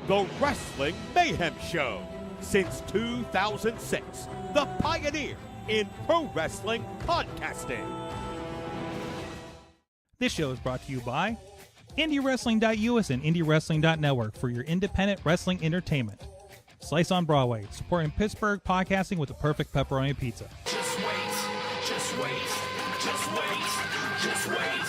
The Wrestling Mayhem Show. Since 2006, the pioneer in pro wrestling podcasting. This show is brought to you by IndyWrestling.us and IndyWrestling.network for your independent wrestling entertainment. Slice on Broadway, supporting Pittsburgh podcasting with the perfect pepperoni pizza. Just wait, just wait, just wait, just wait,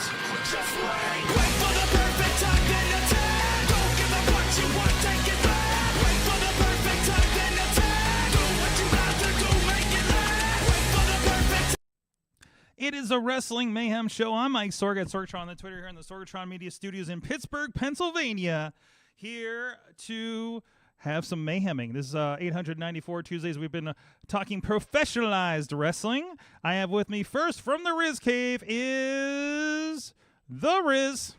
just wait. Wait for the perfect time, then attack. Don't give up what you want, take it back. Wait for the perfect time, then attack. Do what you got to do, make it last. Wait for the perfect. It is a Wrestling Mayhem Show. I'm Mike Sorg at Sorgatron on the Twitter here in the Sorgatron Media Studios in Pittsburgh, Pennsylvania, here to have some mayheming. This is 894 Tuesdays. We've been talking professionalized wrestling. I have with me first from the Riz Cave is the Riz.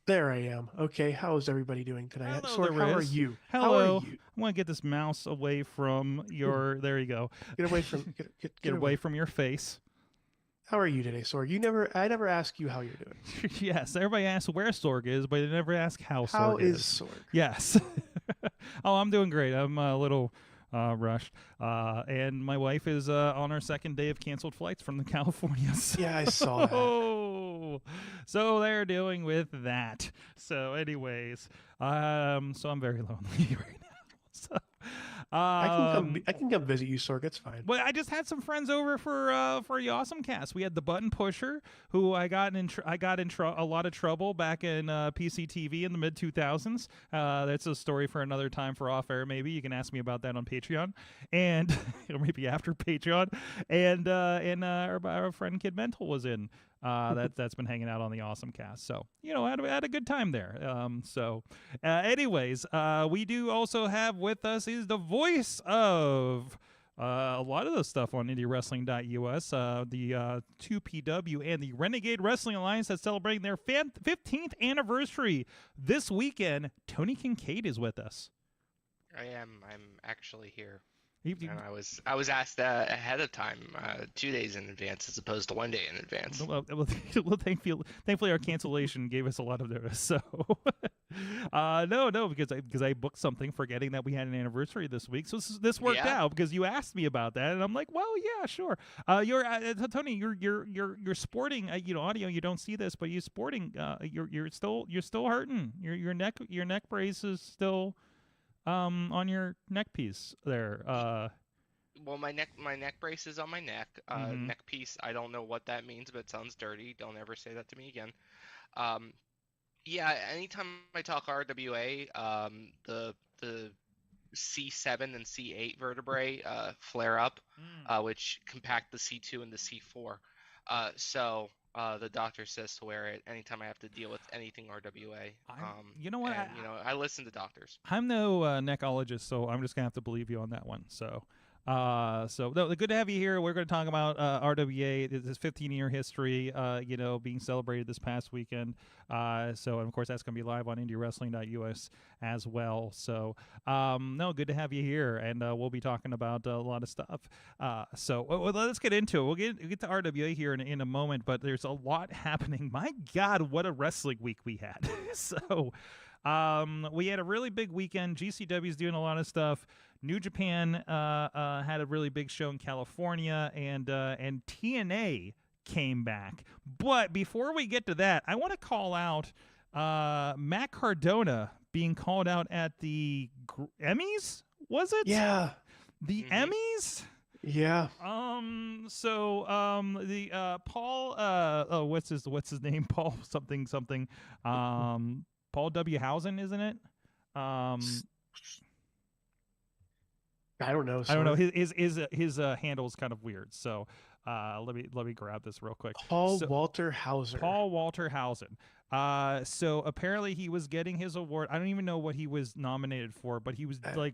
There I am. Okay, how is everybody doing tonight? Hello, Sorg, how are you? Hello. How are you? I want to get this mouse away from your. There you go. Get away from Get away from your face. How are you today, Sorg? I never ask you how you're doing. Yes, everybody asks where Sorg is, but they never ask how Sorg How is Sorg? Yes. Oh, I'm doing great. I'm a little rushed. And my wife is on her second day of canceled flights from the Californias. Yeah, I saw that. Oh, so they're dealing with that. So anyways, so I'm very lonely right now. So I can come visit you, Sorg. It's fine. well, I just had some friends over for the Awesome Cast. We had the Button Pusher, who I got in a lot of trouble back in PCTV in the mid 2000s. That's a story for another time for off air. Maybe you can ask me about that on Patreon, and or maybe after Patreon. And our friend Kid Mental was in. That's been hanging out on the Awesome Cast. So, I had a good time there. Anyways, we do also have with us is the voice of a lot of the stuff on IndyWrestling.us, the 2PW and the Renegade Wrestling Alliance that's celebrating their 15th anniversary this weekend. Tony Kincaid is with us. I am. I'm actually here. You- And I was asked ahead of time, 2 days in advance as opposed to 1 day in advance. Well, thankfully our cancellation gave us a lot of notice. So, no, because I booked something forgetting that we had an anniversary this week. So this worked Yeah. out because you asked me about that, and I'm like, well, yeah, sure. You're Tony, you're sporting. Audio, you don't see this, but you're sporting. You're still hurting. Your neck brace is still on your neck piece there. Well, my neck brace is on my neck. Neck piece, I don't know what that means, but it sounds dirty. Don't ever say that to me again. Yeah, anytime I talk RWA, the C7 and C8 vertebrae flare up, which compact the C2 and the C4. So the doctor says to wear it anytime I have to deal with anything RWA. You know what? I listen to doctors. I'm no neckologist, so I'm just gonna have to believe you on that one. So no, good to have you here. We're going to talk about RWA, this 15-year history, being celebrated this past weekend. And of course, that's going to be live on IndyWrestling.us as well. So, no, good to have you here, and we'll be talking about a lot of stuff. Let's get into it. We'll get to RWA here in a moment, but there's a lot happening. My God, what a wrestling week we had. We had a really big weekend. GCW's doing a lot of stuff. New Japan had a really big show in California, and TNA came back. But before we get to that, I want to call out Matt Cardona being called out at the Emmys. Was it? Yeah. The Emmys. Yeah. The Paul. What's his name? Paul something. Paul W. Housen, isn't it? I don't know. I don't know. His handle is kind of weird. So let me grab this real quick. Walter Hauser. Paul Walter Housen. So apparently he was getting his award. I don't even know what he was nominated for, but he was I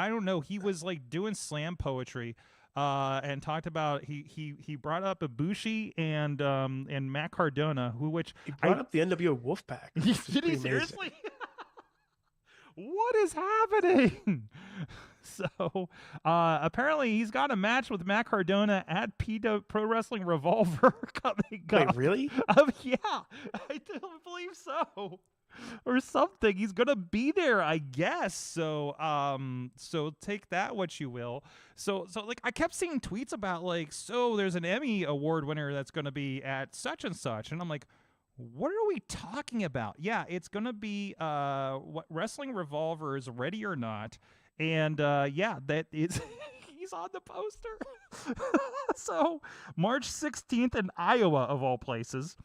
don't know. He was like doing slam poetry. And talked about he brought up Ibushi and Matt Cardona, he brought up the NWO Wolfpack. Did he seriously? What is happening? So apparently he's got a match with Matt Cardona at Pro Wrestling Revolver coming up. Wait, really? Yeah, I don't believe so. or something. He's gonna be there, I guess. So so take that what you will. So like I kept seeing tweets about like, so there's an Emmy award winner that's gonna be at such and such, and I'm like, what are we talking about? Yeah, it's gonna be what Wrestling Revolver is Ready or Not, and yeah, that is he's on the poster. So March 16th in Iowa of all places.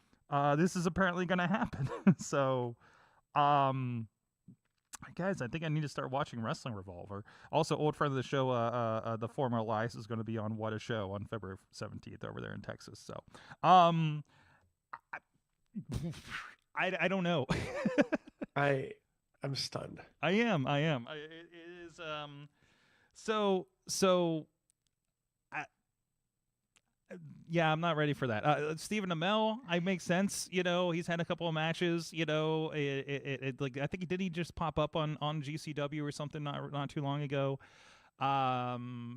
This is apparently gonna happen. So guys, I think I need to start watching Wrestling Revolver. Also, old friend of the show, the former Elias, is going to be on What a Show on February 17th over there in Texas. So, I don't know. I'm stunned. I am. It is so. Yeah, I'm not ready for that. Stephen Amell, I make sense. You know, he's had a couple of matches. You know, like I think he just pop up on GCW or something not too long ago.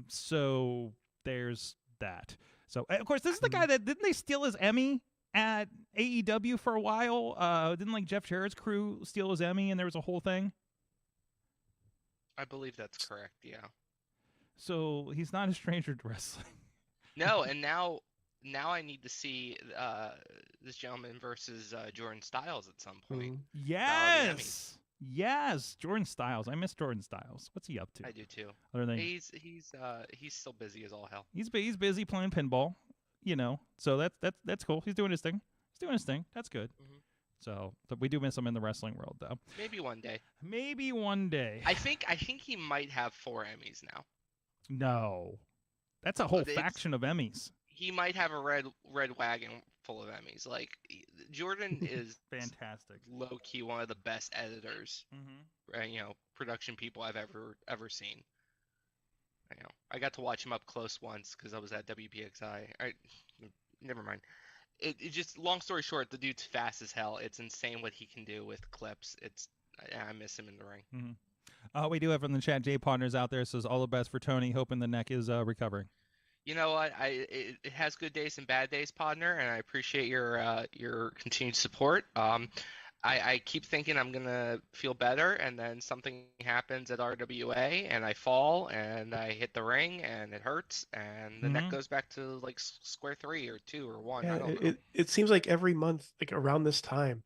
So there's that. So of course, this is the guy that didn't they steal his Emmy at AEW for a while? Didn't like Jeff Jarrett's crew steal his Emmy, and there was a whole thing. I believe that's correct. Yeah. So he's not a stranger to wrestling. No, and now I need to see this gentleman versus Jordan Styles at some point. Yes, Jordan Styles. I miss Jordan Styles. What's he up to? I do too. Other than He's still busy as all hell. He's busy playing pinball. You know, so that's cool. He's doing his thing. That's good. Mm-hmm. So we do miss him in the wrestling world, though. Maybe one day. I think he might have 4 Emmys now. No. That's a whole faction of Emmys. He might have a red wagon full of Emmys. Like Jordan is fantastic, low key one of the best editors, production people I've ever seen. I got to watch him up close once because I was at WPXI. Never mind. It just long story short, the dude's fast as hell. It's insane what he can do with clips. I miss him in the ring. Mm-hmm. We do have from the chat, Jay Partners out there says all the best for Tony, hoping the neck is recovering. You know what? It has good days and bad days, partner, and I appreciate your continued support. I keep thinking I'm gonna feel better, and then something happens at RWA, and I fall, and I hit the ring, and it hurts, and the neck goes back to like square 3 or 2 or 1. Yeah, I don't know. It seems like every month, like around this time,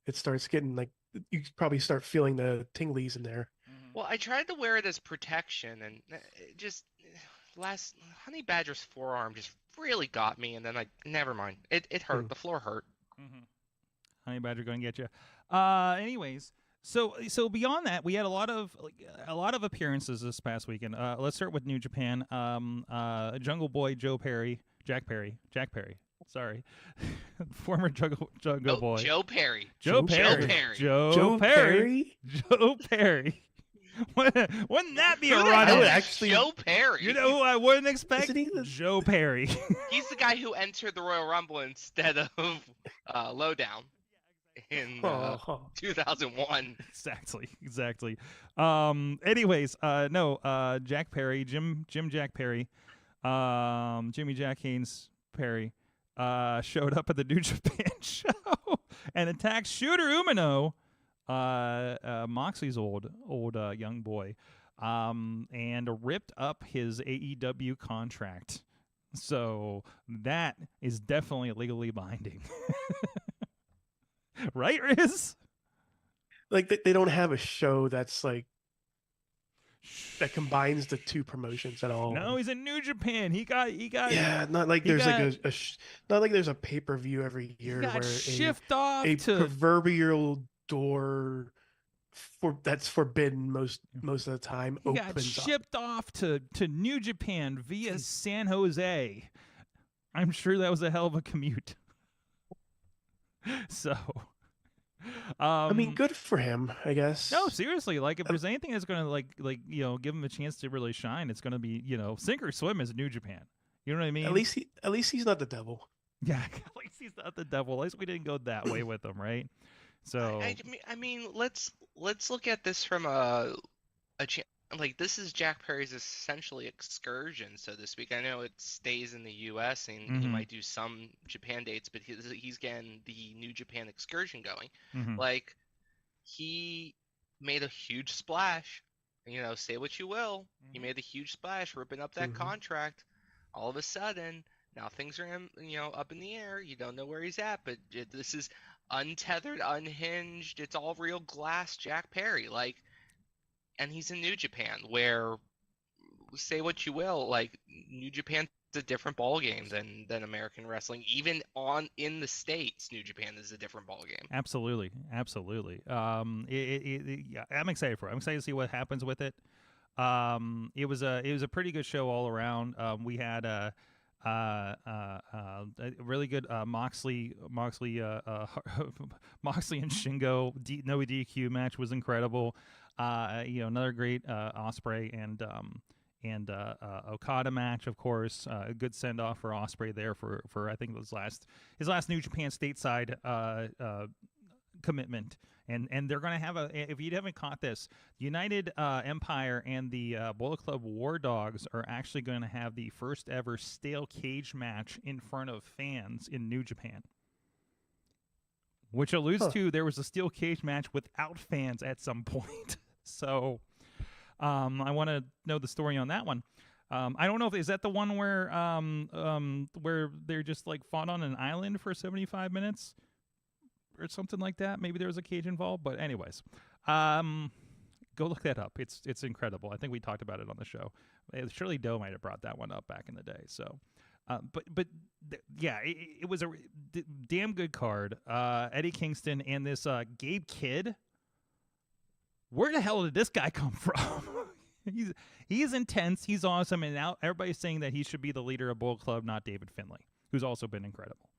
it starts getting like you probably start feeling the tinglies in there. Well, I tried to wear it as protection, and it just Honey Badger's forearm just really got me, and then never mind. It hurt. The floor hurt. Honey Badger going to get you. Anyways, so beyond that, we had a lot of appearances this past weekend. Let's start with New Japan. Jungle Boy Jack Perry. Sorry, former Jungle Boy. Joe Perry. Joe Perry. Wouldn't that be a run? Actually, Joe Perry. You know who I wouldn't expect? Isn't he Joe Perry. He's the guy who entered the Royal Rumble instead of Lowdown in 2001. Exactly. Anyways, no. Jack Perry, Jim Jack Perry, Jimmy Jack Haynes Perry, showed up at the New Japan show and attacked Shooter Umino. Moxley's old young boy, and ripped up his AEW contract. So that is definitely legally binding. Right, Riz? Like they don't have a show that's like that combines the two promotions at all. No, he's in New Japan. He got. Yeah, not like there's not like there's a pay-per-view every year where a proverbial door that's forbidden most of the time he opens got shipped off to New Japan via San Jose. I'm sure that was a hell of a commute. So I mean, good for him, I guess. No, seriously, like if there's anything that's gonna like give him a chance to really shine, it's gonna be sink or swim is New Japan. You know what I mean? At least he's not the devil. Yeah, at least he's not the devil. At least we didn't go that way with him, right? So I mean, let's look at this from this is Jack Perry's essentially excursion, so to speak. I know it stays in the U.S. and he might do some Japan dates, but he's getting the New Japan excursion going. Like he made a huge splash. You know, say what you will, he made a huge splash, ripping up that contract. All of a sudden, now things are up in the air. You don't know where he's at, but this is untethered, unhinged. It's all real glass Jack Perry, like, and he's in New Japan, where, say what you will, like, New Japan's a different ball game than American wrestling. Even in the States, New Japan is a different ball game. Absolutely. Yeah, I'm excited for it. I'm excited to see what happens with it. It was a pretty good show all around. We had a really good Moxley Moxley and Shingo no DQ match was incredible. Another great Ospreay and Okada match, of course. A good send off for Ospreay there for I think it was his last New Japan stateside commitment. And they're going to have if you haven't caught this, United Empire and the Bullet Club War Dogs are actually going to have the first ever steel cage match in front of fans in New Japan. Which alludes to there was a steel cage match without fans at some point. So I want to know the story on that one. I don't know is that the one where they're just like fought on an island for 75 minutes or something like that. Maybe there was a cage involved, but anyways, go look that up. It's incredible. I think we talked about it on the show. Shirley Doe might have brought that one up back in the day. So, it was a damn good card. Eddie Kingston and this Gabe Kidd. Where the hell did this guy come from? He's intense. He's awesome, and now everybody's saying that he should be the leader of Bullet Club, not David Finlay, who's also been incredible.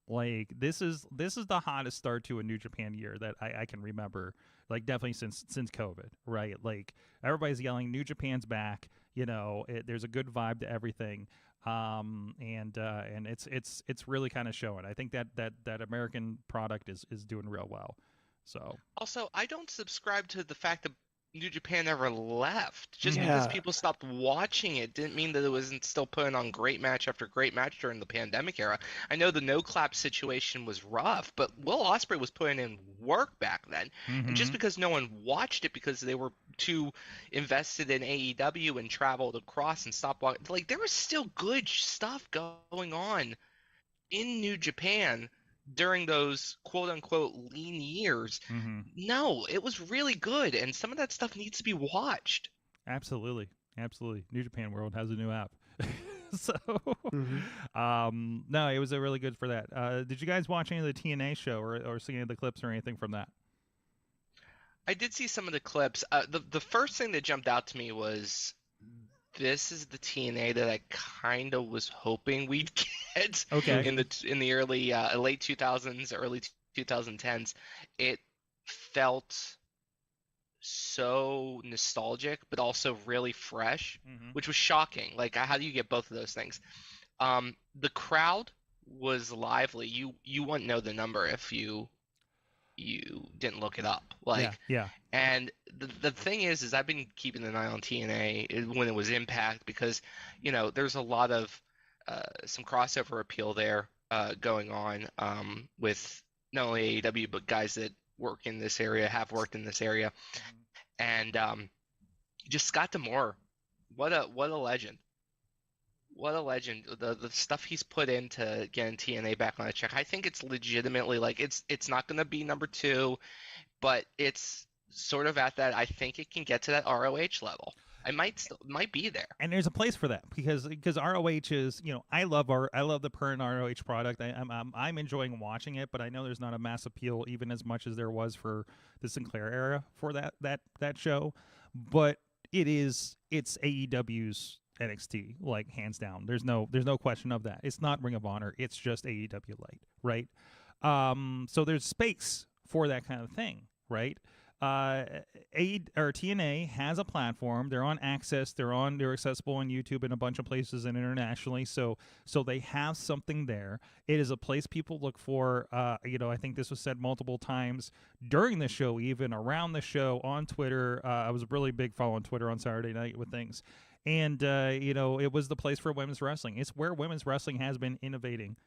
Like this is the hottest start to a New Japan year that I can remember. Like definitely since COVID, right? Like everybody's yelling, "New Japan's back!" There's a good vibe to everything, and it's really kind of showing. I think that American product is doing real well. So also, I don't subscribe to the fact that New Japan never left. Just because people stopped watching it didn't mean that it wasn't still putting on great match after great match during the pandemic era. I know the no clap situation was rough, but Will Ospreay was putting in work back then. And just because no one watched it because they were too invested in AEW and traveled across and stopped watching, like there was still good stuff going on in New Japan during those quote-unquote lean years. No, it was really good, and some of that stuff needs to be watched. Absolutely. New Japan World has a new app. So, no, it was a really good for that. Did you guys watch any of the TNA show or see any of the clips or anything from that? I did see some of the clips. The first thing that jumped out to me was this is the TNA that I kind of was hoping we'd get in the early late 2000s, early 2010s. It felt so nostalgic, but also really fresh, which was shocking. Like, how do you get both of those things? The crowd was lively. You wouldn't know the number if you didn't look it up. And the thing is I've been keeping an eye on TNA when it was Impact because, there's a lot of some crossover appeal there going on with not only AEW, but guys that work in this area, have worked in this area. And just Scott D'Amore, what a legend. What a legend. The stuff he's put into getting TNA back on a check. I think it's legitimately like it's not going to be number 2, but it's sort of at that. I think it can get to that ROH level. I might be there. And there's a place for that because ROH is, I love the current ROH product. I'm enjoying watching it, but I know there's not a mass appeal even as much as there was for the Sinclair era for that show. But it's AEW's NXT, like hands down. There's no question of that. It's not Ring of Honor. It's just AEW Light, right? So there's space for that kind of thing, right? TNA has a platform. They're on Access. They're accessible on YouTube and a bunch of places and internationally. So they have something there. It is a place people look for. I think this was said multiple times during the show, even around the show on Twitter. I was really big following Twitter on Saturday night with things. And, it was the place for women's wrestling. It's where women's wrestling has been innovating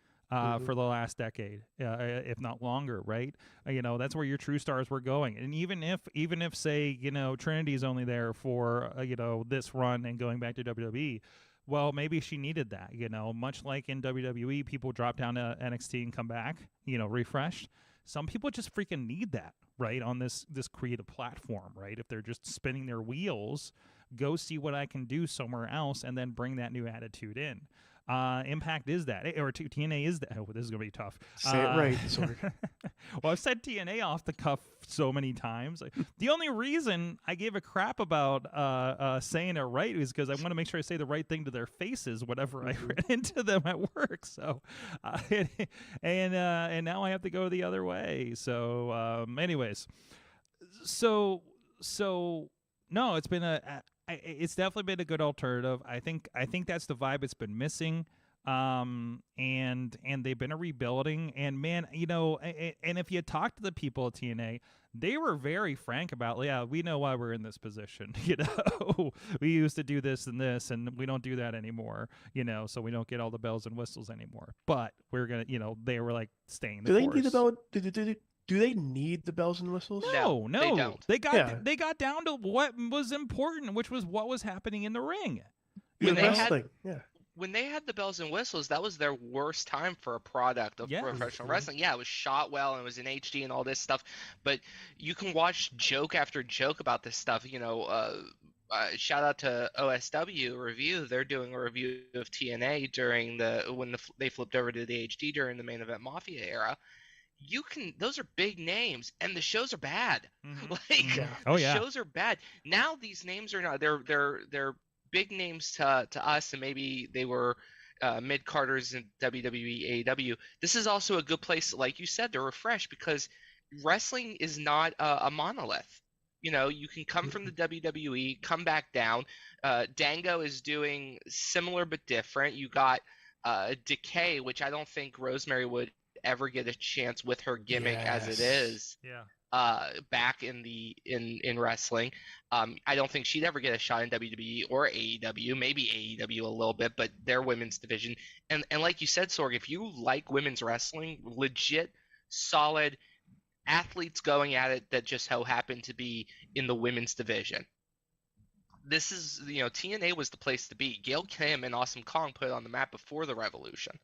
for the last decade, if not longer, right? That's where your true stars were going. And even if say, Trinity's only there for, this run and going back to WWE, well, maybe she needed that, much like in WWE, people drop down to NXT and come back, refreshed. Some people just freaking need that, right? On this creative platform, right? If they're just spinning their wheels, go see what I can do somewhere else and then bring that new attitude in. Impact is that, or TNA is that. Oh, this is gonna be tough. Say it right, Sorg. Well, I've said TNA off the cuff so many times. The only reason I gave a crap about saying it right is because I want to make sure I say the right thing to their faces whenever I ran into them at work. So, and now I have to go the other way. So, anyways, so no, it's been it's definitely been a good alternative. I think that's the vibe it's been missing. And they've been a rebuilding, and man, and if you talk to the people at TNA, they were very frank about, yeah, we know why we're in this position. We used to do this and this, and we don't do that anymore. So we don't get all the bells and whistles anymore. But we're gonna, they were like staying the course. Do they need the bell? Do they need the bells and whistles? No, they don't. They got down to what was important, which was what was happening in the ring. When they had the bells and whistles, that was their worst time for a product of professional wrestling. Yeah, it was shot well and it was in HD and all this stuff, but you can watch joke after joke about this stuff. Shout out to OSW Review. They're doing a review of TNA during they flipped over to the HD during the Main Event Mafia era. Those are big names, and the shows are bad. Mm-hmm. Shows are bad. Now these names are not. They're big names to us, and maybe they were mid-carders in WWE, AEW. This is also a good place, like you said, to refresh, because wrestling is not a monolith. You can come from the WWE, come back down. Dango is doing similar but different. You got Decay, which I don't think Rosemary would ever get a chance with her gimmick as it is. Back in wrestling. I don't think she'd ever get a shot in WWE or AEW, maybe AEW a little bit, but their women's division. And like you said, Sorg, if you like women's wrestling, legit, solid athletes going at it that just so happen to be in the women's division. This is, TNA was the place to be. Gail Kim and Awesome Kong put it on the map before the Revolution.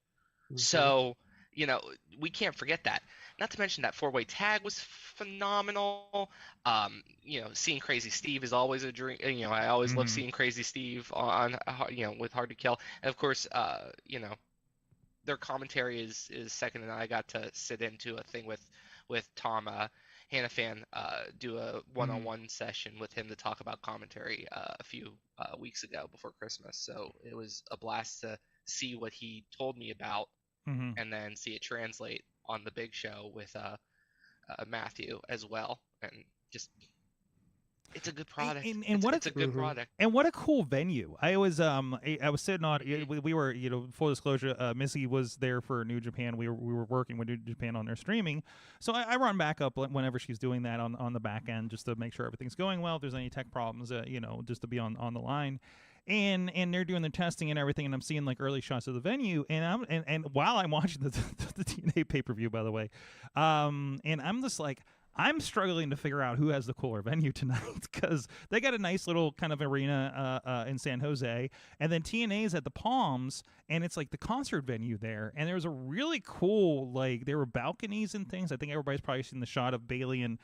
Mm-hmm. So, we can't forget that. Not to mention that four-way tag was phenomenal. Seeing Crazy Steve is always a dream. I always love seeing Crazy Steve on with Hard to Kill. And of course, their commentary is second. And I got to sit into a thing with Tom Hannafan, do a one-on-one session with him to talk about commentary a few weeks ago before Christmas. So it was a blast to see what he told me about. And then see it translate on the big show with Matthew as well, and just it's a good product. It's a good product. And what a cool venue! I was sitting on. We were full disclosure. Missy was there for New Japan. We were working with New Japan on their streaming, so I run back up whenever she's doing that on the back end just to make sure everything's going well. If there's any tech problems, just to be on the line. And they're doing the testing and everything, and I'm seeing like early shots of the venue, and while I'm watching the TNA pay-per-view, by the way, and I'm just like, I'm struggling to figure out who has the cooler venue tonight, because they got a nice little kind of arena in San Jose, and then TNA's at the Palms, and it's like the concert venue there, and there's a really cool, like, there were balconies and things. I think everybody's probably seen the shot of Bayley and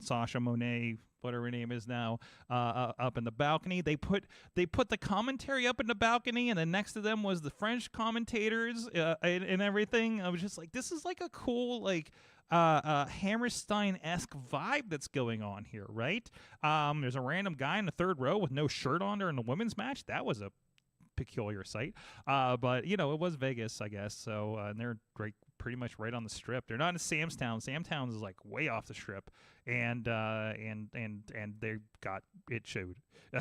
Sasha Monet, whatever her name is now, up in the balcony. They put the commentary up in the balcony, and then next to them was the French commentators and everything. I was just like, this is like a cool, like, Hammerstein-esque vibe that's going on here, right? There's a random guy in the third row with no shirt on during the women's match. That was a peculiar sight, but it was Vegas, I guess. So and they're pretty much right on the strip. They're not in Sam's Town. Sam's Town is like way off the strip, and they got it showed.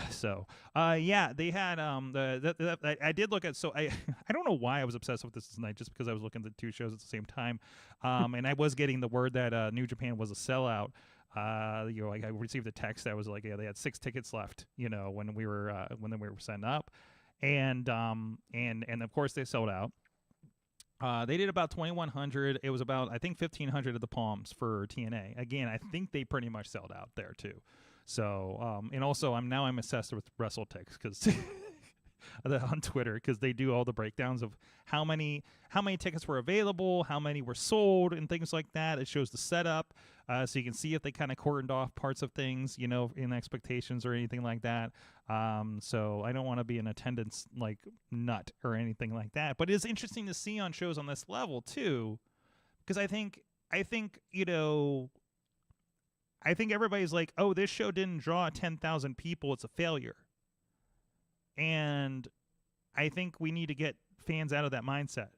So they had I did look at. So I don't know why I was obsessed with this tonight, just because I was looking at the two shows at the same time, and I was getting the word that New Japan was a sellout. I received a text that was like, yeah, they had 6 tickets left, when we were setting up, and of course they sold out. They did about 2,100. It was about, I think, 1,500 at the Palms for TNA. Again, I think they pretty much sold out there too. So, and also I'm obsessed with WrestleTix because on Twitter, because they do all the breakdowns of how many tickets were available, how many were sold, and things like that. It shows the setup, so you can see if they kind of cordoned off parts of things, in expectations or anything like that. So I don't want to be an attendance like nut or anything like that, but it's interesting to see on shows on this level too, because I think everybody's like, oh, this show didn't draw 10,000 people, it's a failure. And I think we need to get fans out of that mindset,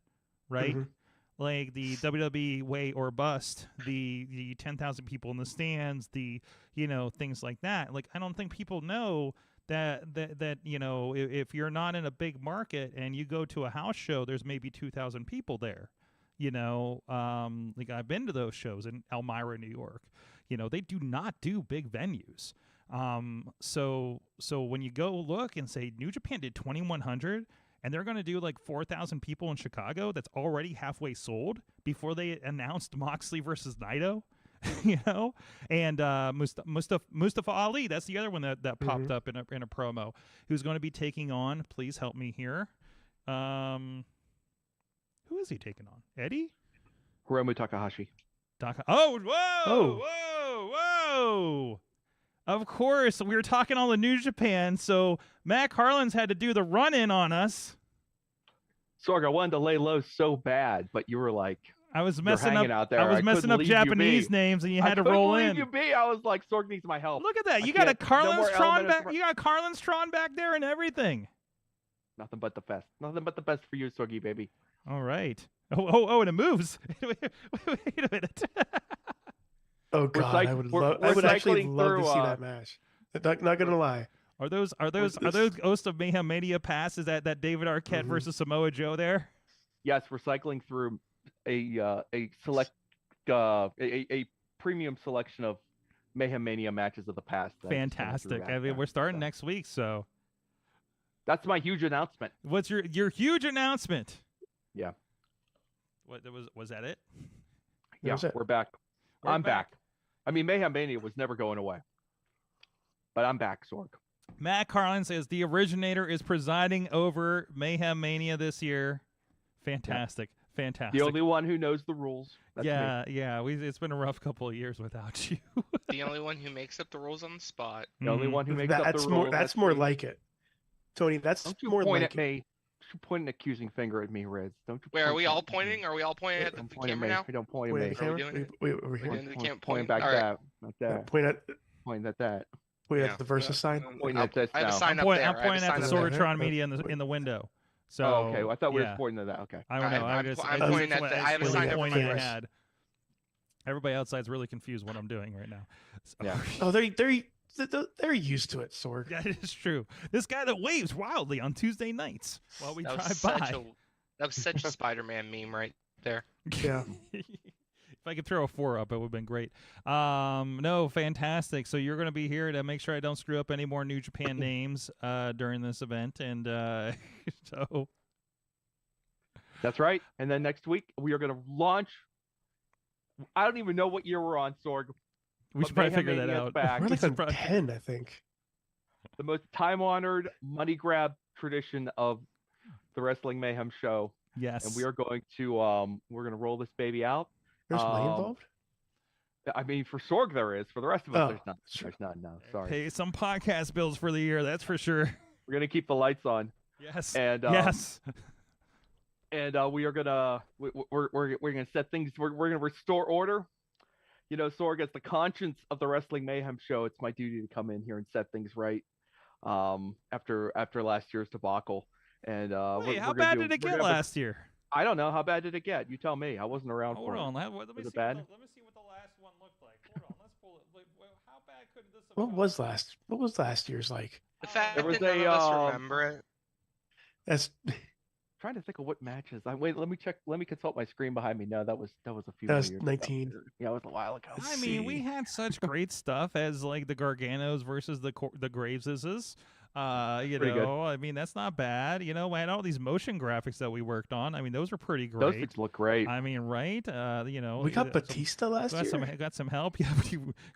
right? Mm-hmm. Like the WWE way or bust, the 10,000 people in the stands, the things like that. Like, I don't think people know that if you're not in a big market and you go to a house show, there's maybe 2,000 people there. Like I've been to those shows in Elmira, New York. They do not do big venues. So when you go look and say New Japan did 2,100 and they're going to do like 4,000 people in Chicago, that's already halfway sold before they announced Moxley versus Naito, and Mustafa Ali, that's the other one that popped up in a promo, who's going to be taking on, please help me here. Who is he taking on? Eddie? Hiromu Takahashi. Whoa. Of course, we were talking all the New Japan, so Matt Harlan's had to do the run-in on us. Sorg, I wanted to lay low so bad, but you were like, I was messing up out there. I was messing up Japanese names, and you had to roll in. I was like, Sorg needs my help. Look at that! You got a Carlin's Tron back. You got Carlin's Tron back there and everything. Nothing but the best. Nothing but the best for you, Sorgy baby. All right. Oh, and it moves. Wait a minute. Oh God, I would actually love to see that match. Not gonna lie. Are those Ghost of Mayhem Mania passes that David Arquette versus Samoa Joe there? Yes, we're cycling through a select a premium selection of Mayhem Mania matches of the past. Fantastic. I mean, we're starting next week, so that's my huge announcement. What's your huge announcement? Yeah. What was that it? Yeah, we're back. I'm back. I mean, Mayhem Mania was never going away. But I'm back, Sorg. Matt Carlin says the originator is presiding over Mayhem Mania this year. Fantastic. Yeah. Fantastic. The only one who knows the rules. That's me. Yeah. It's been a rough couple of years without you. The only one who makes up the rules on the spot. The only one who makes up the rules. That's more like it. Tony, that's more like it. Don't you point an accusing finger at me, Riz. Don't you? Wait, are we all pointing? Are we all pointing at the camera now? Don't point at me. Wait, point back that. Not that. Point at that. Point at the versus sign. Point at this I have a now. sign I'm pointing at the Sorgatron media in the window. So okay. Well, I thought we were pointing at that. Okay. I don't know. I'm pointing at I have a sign up I had. Everybody outside's really confused what I'm doing right now. So. Yeah. Oh, they're used to it, Sorg. That is true. This guy that waves wildly on Tuesday nights while we drive by. That was such a Spider-Man meme right there. Yeah. If I could throw a 4 up, it would have been great. No, fantastic. So you're going to be here to make sure I don't screw up any more New Japan names during this event, and so that's right. And then next week we are going to launch. I don't even know what year we're on, Sorg. We should probably figure that out. We're like on 10, I think. The most time-honored money grab tradition of the Wrestling Mayhem show. Yes. And we are going to roll this baby out. There's money involved? I mean, for Sorg there is. For the rest of us, there's none. No, sorry. Pay some podcast bills for the year, that's for sure. We're gonna keep the lights on. Yes. And yes. And we are gonna we're gonna set things. We're gonna restore order. Sorg, as the conscience of the Wrestling Mayhem show, it's my duty to come in here and set things right. After last year's debacle. And wait, how bad did it get last year? I don't know. How bad did it get? You tell me. I wasn't around for it. Hold on. Let me see what the last one looked like. Hold on. Let's pull it. How bad could this have What was last year's like? The fact that none of us remember it. That's trying to think of what matches. Wait, let me check. Let me consult my screen behind me. No, that was a few. That was years 19. ago. Yeah, it was a while ago. We had such great stuff as like the Garganos versus the Graveses. You pretty know, I mean, that's not bad. You know, and all these motion graphics that we worked on, I mean, those were pretty great. Those things look great. I mean, right? You know, we got Batista last year. Got some help. Yeah,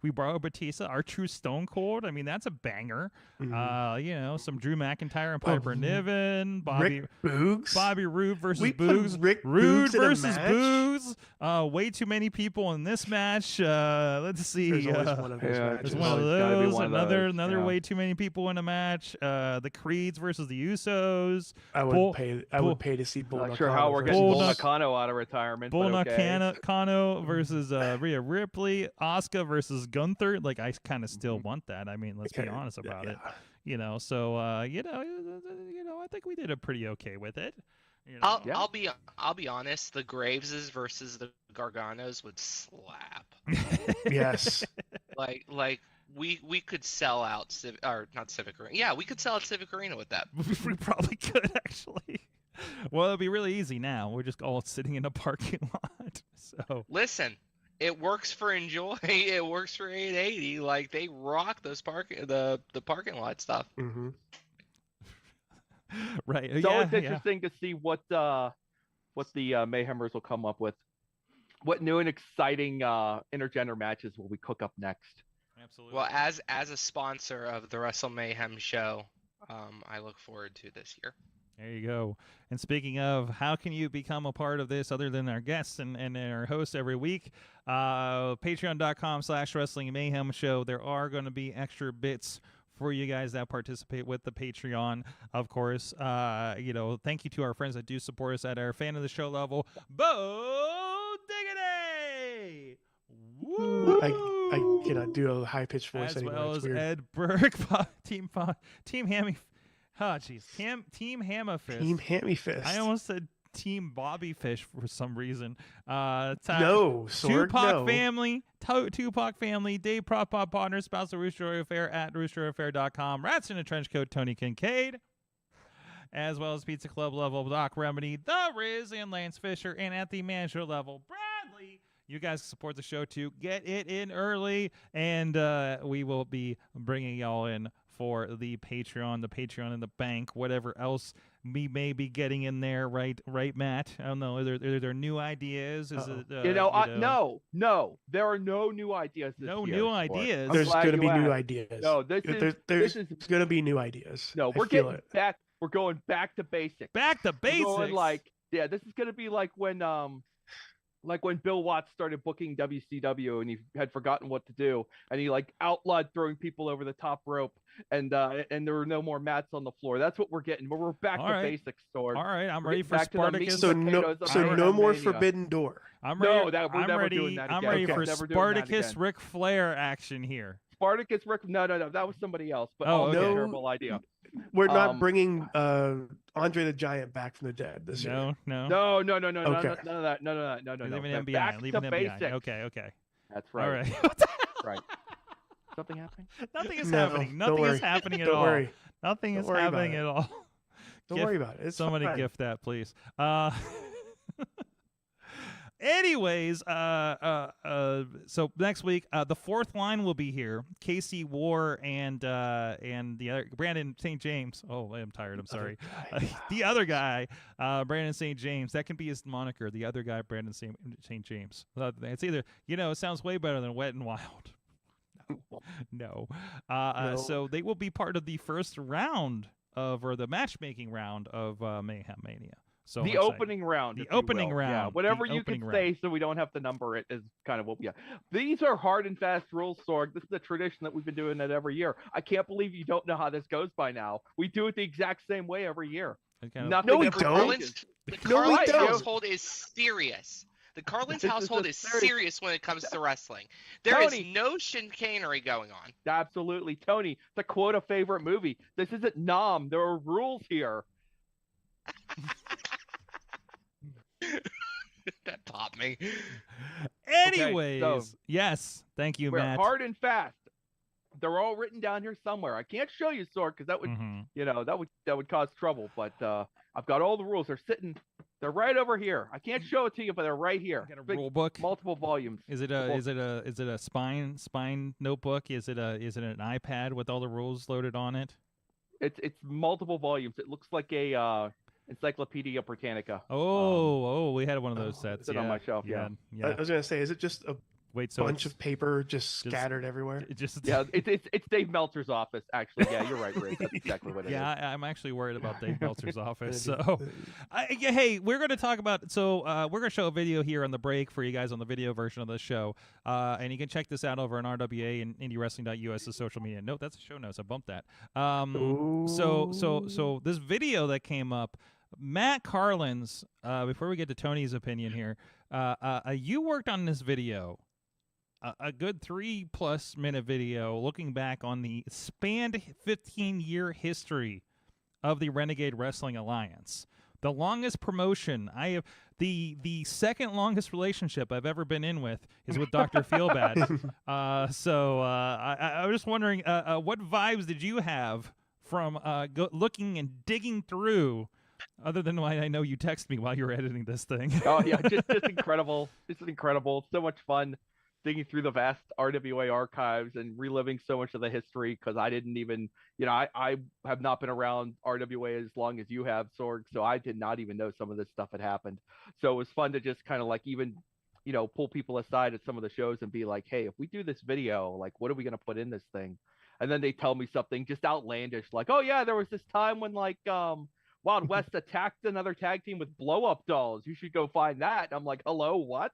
we borrowed Batista. Our True Stone Cold. I mean, that's a banger. Mm-hmm. You know, some Drew McIntyre and Piper Niven. Rick Boogs. Bobby Roode versus we Boogs. Rick Rude Boogs versus Boogs. Way too many people in this match. Let's see. There's always one of those matches. There's one of those. Another yeah. way too many people in a match. The Creeds versus the Usos. I would pay to see Bull. Not sure how we're getting Bull Nakano out of retirement. Bull okay. Nakano versus Rhea Ripley. Asuka versus Gunther. Like, I kind of still want that. I mean, let's be honest about it. You know, so you know, I think we did a pretty okay with it. You know? I'll be honest. The Graveses versus the Garganos would slap. Yes. Like we could sell out not Civic Arena. Yeah, we could sell out Civic Arena with that. We probably could actually. Well, it'll be really easy now. We're just all sitting in a parking lot. So listen, it works for Enjoy. It works for 880. Like, they rock those the parking lot stuff. Mm-hmm. Right. So it's interesting to see what the Mayhemers will come up with. What new and exciting intergender matches will we cook up next? Absolutely. Well, as a sponsor of the Wrestle Mayhem show, I look forward to this year. There you go. And speaking of, how can you become a part of this other than our guests and our hosts every week? Patreon.com/Wrestling Mayhem show. There are going to be extra bits for you guys that participate with the Patreon, of course. You know, thank you to our friends that do support us at our fan of the show level. Bo Diggity! Woo! I cannot do a high pitched voice as anymore. well it's as weird. Ed Burke, Team Hammy. Oh, jeez. Team Hammerfist. Team Hammy Fist. I almost said Team Bobby Fish for some reason. No, Sorg, Tupac no. family, Tupac family, Dave Prop Pop Partner, spouse of Rooster Affair at roosteraffair.com, Rats in a Trench Coat, Tony Kincaid, as well as Pizza Club level, Doc Remedy, The Riz, and Lance Fisher, and at the manager level, Bradley. You guys support the show too. Get it in early, and we will be bringing y'all in for the Patreon in the bank, whatever else we may be getting in there, right, Matt? I don't know. Are there new ideas? Is it? No, there are no new ideas. New ideas. There's going to be new ideas. No, there's going to be new ideas. No, we're getting back. We're going back to basics. Back to basics. We're going this is going to be like when Bill Watts started booking WCW and he had forgotten what to do, and he outlawed throwing people over the top rope, and there were no more mats on the floor. That's what we're getting. We're back to basics, Sword. All right, I'm ready for Spartacus. So no more Forbidden Door. I'm ready. We're never doing that again. I'm ready for Spartacus Ric Flair action here. Spartacus Ric? No, that was somebody else. But okay. terrible idea. We're not bringing Andre the Giant back from the dead this year. No. Okay. None of that. No. Leaving him Back behind. to basics. Okay. That's right. All right. Right. Something happening? Nothing is happening. Nothing is happening at all. Don't worry. Nothing is happening at all. Don't worry about it. It's somebody fine. gift that, please. Anyways, so next week, the fourth line will be here. Casey War and the other Brandon St. James. Oh, I'm tired. I'm sorry. The other guy, Brandon St. James. That can be his moniker. The other guy, Brandon St. James. It's either, it sounds way better than Wet and Wild. No. So they will be part of the first round or the matchmaking round of Mayhem Mania. So the opening round. The opening round. Yeah, whatever you can say so we don't have to number it is kind of what we have. These are hard and fast rules, Sorg. This is a tradition that we've been doing it every year. I can't believe you don't know how this goes by now. We do it the exact same way every year. No, we don't. The Carlins household is serious. The Carlins household is serious when it comes to wrestling. There is no chicanery going on. Absolutely. Tony, to quote a favorite movie, this isn't Nom. There are rules here. That popped me. Anyways, yes. Thank you, Matt. We're hard and fast. They're all written down here somewhere. I can't show you, Sorg, because that would, that would cause trouble. But I've got all the rules. They're right over here. I can't show it to you, but they're right here. Got a rule book, multiple volumes. Is it a spine notebook? Is it an iPad with all the rules loaded on it? It's multiple volumes. It looks like a Encyclopedia Britannica. We had one of those sets. It's on my shelf. Yeah. I was gonna say, is it just a so bunch of paper just scattered everywhere? It's Dave Meltzer's office, actually. Yeah, you're right, Rick. That's exactly what it is. Yeah, I'm actually worried about Dave Meltzer's office. So, hey, we're going to talk about. So, we're going to show a video here on the break for you guys on the video version of the show, and you can check this out over on RWA and IndyWrestling.us, the social media. No, that's a show notes. I bumped that. So this video that came up, Matt Carlin's. Before we get to Tony's opinion here, you worked on this video. A good 3+ minute video looking back on the spanned 15-year history of the Renegade Wrestling Alliance. The longest promotion I have, the second longest relationship I've ever been in with is with Dr. Feelbad. I was just wondering, what vibes did you have from looking and digging through, other than why I know you text me while you were editing this thing? Oh yeah, just incredible. Just incredible. So much fun digging through the vast RWA archives and reliving so much of the history, because I didn't even, I have not been around RWA as long as you have, Sorg, so I did not even know some of this stuff had happened. So it was fun to just kind of like even, pull people aside at some of the shows and be like, hey, if we do this video, like, what are we going to put in this thing? And then they tell me something just outlandish, like, oh yeah, there was this time when like Wild West attacked another tag team with blow-up dolls. You should go find that. And I'm like, hello, what?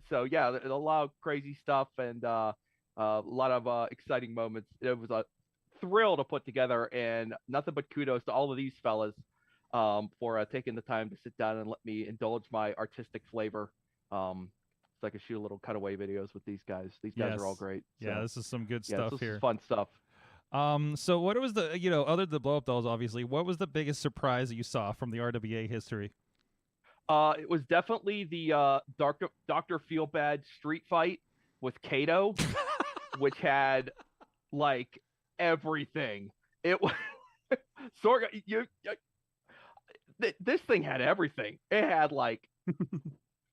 So yeah, a lot of crazy stuff and a lot of exciting moments. It was a thrill to put together, and nothing but kudos to all of these fellas for taking the time to sit down and let me indulge my artistic flavor. So I could shoot a little cutaway videos with these guys. These guys are all great. So, yeah, this is some good stuff this here. Is fun stuff. So what was the, other than the blow-up dolls, obviously, what was the biggest surprise that you saw from the RWA history? It was definitely the Dr. Feelbad street fight with Kato, which had like everything. It was Sorg. This thing had everything. It had like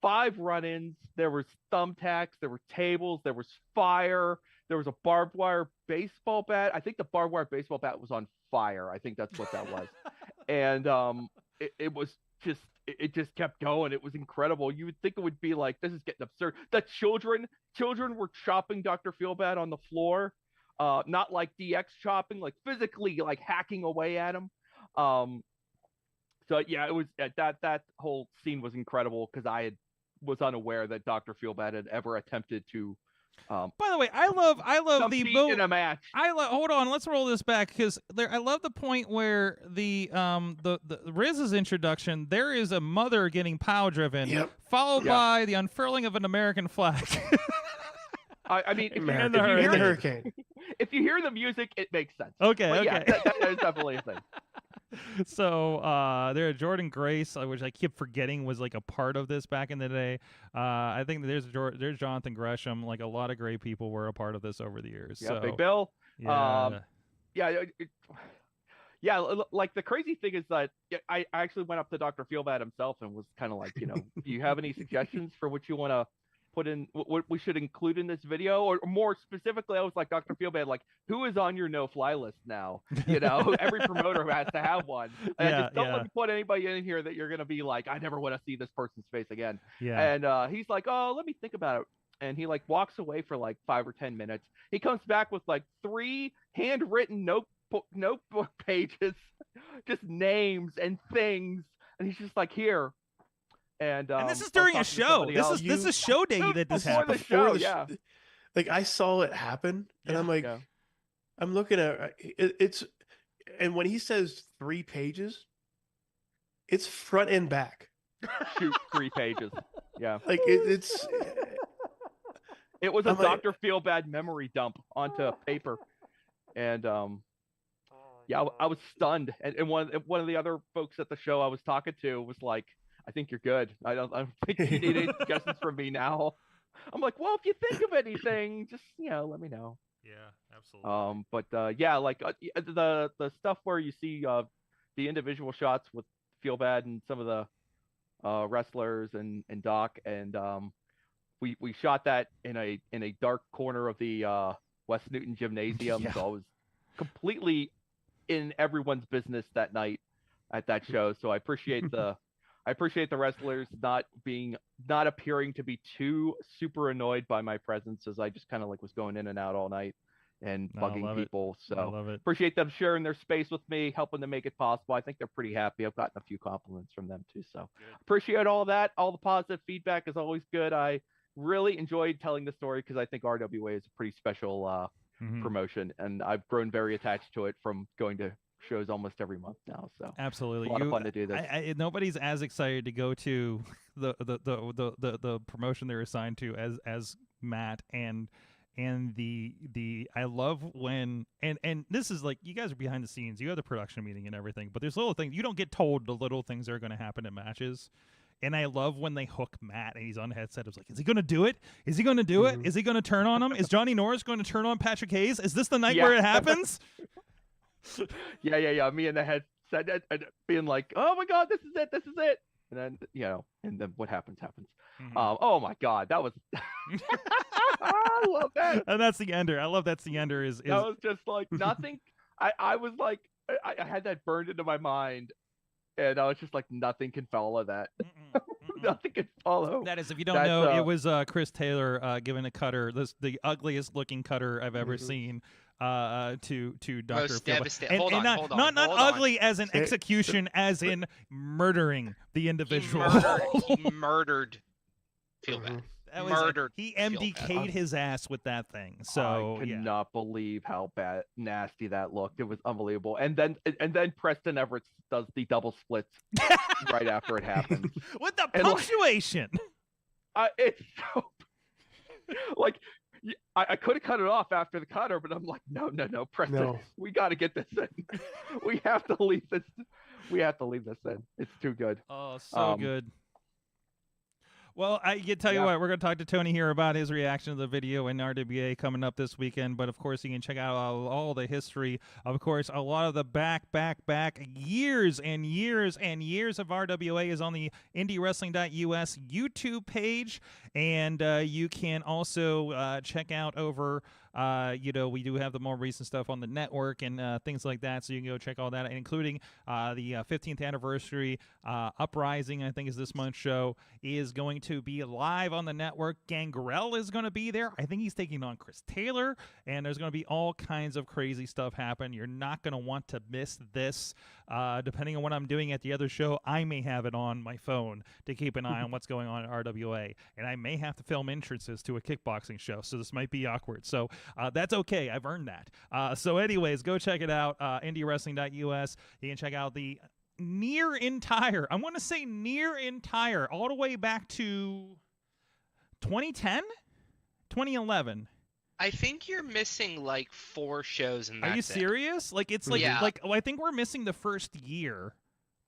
5 run-ins. There was thumbtacks. There were tables. There was fire. There was a barbed wire baseball bat. I think the barbed wire baseball bat was on fire. I think that's what that was. And it was just. It just kept going. It was incredible. You would think it would be like, this is getting absurd. The children were chopping Dr. Feelbad on the floor, not like DX chopping, like physically like hacking away at him. So yeah, it was that whole scene was incredible, because I was unaware that Dr. Feelbad had ever attempted to. By the way, I love the in a match. Hold on, let's roll this back, because I love the point where the Riz's introduction. There is a mother getting pow driven, followed by the unfurling of an American flag. I mean, in the hurricane. If you hear the music, it makes sense. Okay. Yeah, that is definitely a thing. So there's Jordan Grace, which I keep forgetting was like a part of this back in the day. I think there's Jonathan Gresham. Like a lot of great people were a part of this over the years. Yeah, so, Big Bill. Yeah. Like the crazy thing is that I actually went up to Dr. Feelbad himself and was kind of like, do you have any suggestions for what you want to put in, what we should include in this video? Or more specifically, I was like, Dr. Feelbad, like, who is on your no-fly list now? Every promoter has to have one. And just don't let me put anybody in here that you're going to be like, I never want to see this person's face again. Yeah. And he's like, oh, let me think about it. And he like walks away for like 5 or 10 minutes. He comes back with like 3 handwritten notebook pages, just names and things. And he's just like, here. And this is during a show. This is show day that this happened. Before the show, yeah. Like I saw it happen, and I'm like, I'm looking at it's, and when he says 3 pages, it's front and back. Shoot, 3 pages. Yeah, like it's. It was a Dr. Feelbad memory dump onto paper, and I was stunned. And one of the other folks at the show I was talking to was like, I think you're good. I don't think you need any suggestions from me now. I'm like, well, if you think of anything, just let me know. Yeah, absolutely. But like the stuff where you see the individual shots with Feelbad and some of the wrestlers and Doc, and we shot that in a dark corner of the West Newton Gymnasium. So I was completely in everyone's business that night at that show. So I appreciate the wrestlers not appearing to be too super annoyed by my presence, as I just kind of like was going in and out all night and bugging people. So I love it. Appreciate them sharing their space with me, helping to make it possible. I think they're pretty happy. I've gotten a few compliments from them too. So appreciate all that. All the positive feedback is always good. I really enjoyed telling the story because I think RWA is a pretty special promotion, and I've grown very attached to it from going to shows almost every month now. So absolutely, it's a lot of fun to do this. Nobody's as excited to go to the promotion they're assigned to as Matt and I love when and this is like, you guys are behind the scenes, you have the production meeting and everything, but there's little things you don't get told, the little things that are going to happen in matches. And I love when they hook Matt and he's on the headset. It's like, is he going to do it? Is he going to do it? Is he going to turn on him? Is Johnny Norris going to turn on Patrick Hayes? Is this the night where it happens? Yeah. Me in the headset being like, oh my God, this is it. And then what happens. Oh my God, that was I love that. And that's the ender. I love that's the ender is that was just like nothing. I was like, I had that burned into my mind. And I was just like, nothing can follow that. Nothing can follow. That is, if you don't know, it was Chris Taylor giving a cutter, the ugliest looking cutter I've ever seen to Dr. Most devastating. Hold on. Not ugly as in execution, as in murdering the individual. He murdered Feelbad. He MDK'd his ass with that thing. So I cannot believe how nasty that looked. It was unbelievable. And then Preston Everett does the double splits right after it happens with the punctuation. It's so like I could have cut it off after the cutter, but I'm like, no, Preston, no. We got to get this in. We have to leave this. We have to leave this in. It's too good. Oh, so good. Well, I can tell you what, we're going to talk to Tony here about his reaction to the video in RWA coming up this weekend. But, of course, you can check out all the history. Of course, a lot of the back years and years and years of RWA is on the IndyWrestling.us YouTube page. And you can also check out over, we do have the more recent stuff on the network and things like that. So you can go check all that, including the 15th anniversary Uprising, I think is this month's show, is going to be live on the network. Gangrel is going to be there. I think he's taking on Chris Taylor, and there's going to be all kinds of crazy stuff happen. You're not going to want to miss this. Depending on what I'm doing at the other show, I may have it on my phone to keep an eye on what's going on at RWA, and I may have to film entrances to a kickboxing show, so this might be awkward. So that's okay. I've earned that. So anyways, go check it out, IndyWrestling.us. You can check out the near entire, I want to say near entire, all the way back to 2010, 2011. I think you're missing like 4 shows in that. Are you serious? Like it's like I think we're missing the first year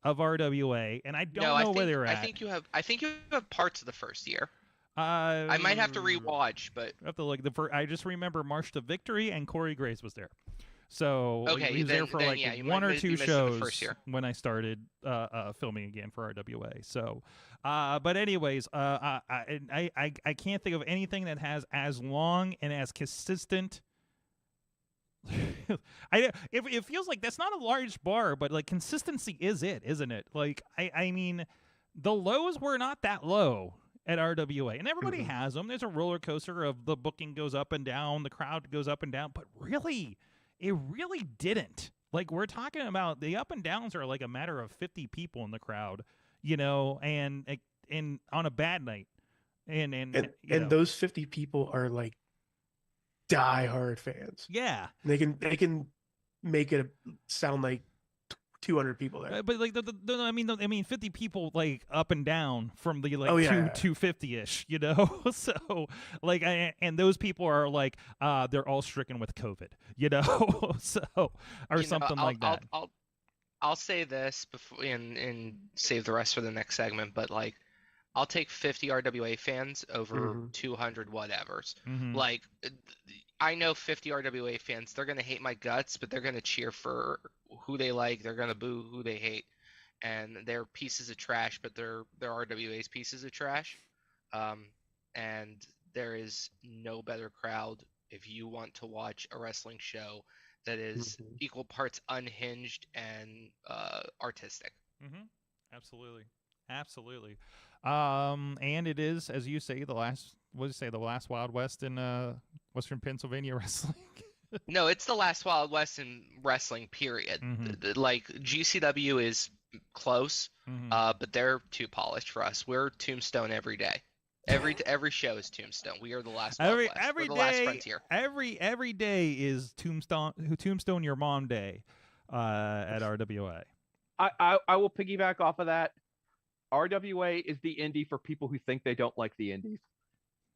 of RWA, and I don't know where they're at. I think you have parts of the first year. I might have to rewatch, but I have to look. I just remember March to Victory and Corey Grace was there. So he was there for one or two shows when I started filming again for RWA. So, but anyways, I can't think of anything that has as long and as consistent. It feels like that's not a large bar, but like consistency is it, isn't it? Like I mean, the lows were not that low at RWA, and everybody has them. There's a roller coaster of the booking goes up and down, the crowd goes up and down, but really, it really didn't. Like, we're talking about the up and downs are like a matter of 50 people in the crowd, and on a bad night, and those 50 people are like die-hard fans. Yeah, they can make it sound like 200 people there, but like I mean 50 people like up and down from the 250-ish, so like and those people are like they're all stricken with COVID, so or something like that. I'll say this before and save the rest for the next segment, but like I'll take 50 RWA fans over 200 whatevers. Like, I know 50 RWA fans, they're going to hate my guts, but they're going to cheer for who they like. They're going to boo who they hate. And they're pieces of trash, but they're RWA's pieces of trash. And there is no better crowd if you want to watch a wrestling show that is equal parts unhinged and artistic. Absolutely. And it is, as you say, the last Wild West in Western Pennsylvania wrestling. No, it's the last Wild West in wrestling, period. Like, GCW is close, but they're too polished for us. We're Tombstone every day. Every show is Tombstone. We are the last Wild West. We're the last frontier. Every day is Tombstone Your Mom Day at RWA. I will piggyback off of that. RWA is the indie for people who think they don't like the indies.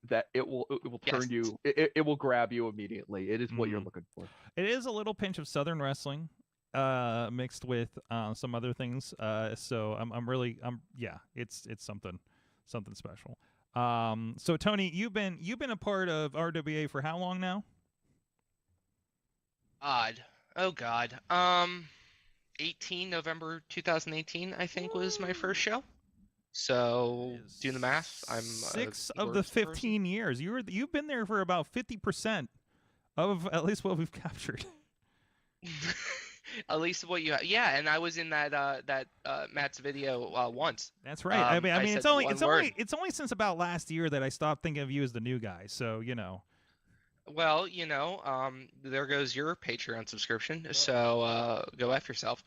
That it will turn you, it will grab you immediately. It is what you're looking for. It is a little pinch of Southern wrestling mixed with some other things. So it's something special. So Tony, you've been a part of RWA for how long now? Oh God. 18 November 2018, I think, was my first show. So do the math. I'm 6 of the 15 years. You've been there for about 50% of at least what we've captured. At least what you have. Yeah, and I was in that Matt's video once. That's right. I mean it's only since about last year that I stopped thinking of you as the new guy. So, you know. Well, there goes your Patreon subscription. So go F yourself.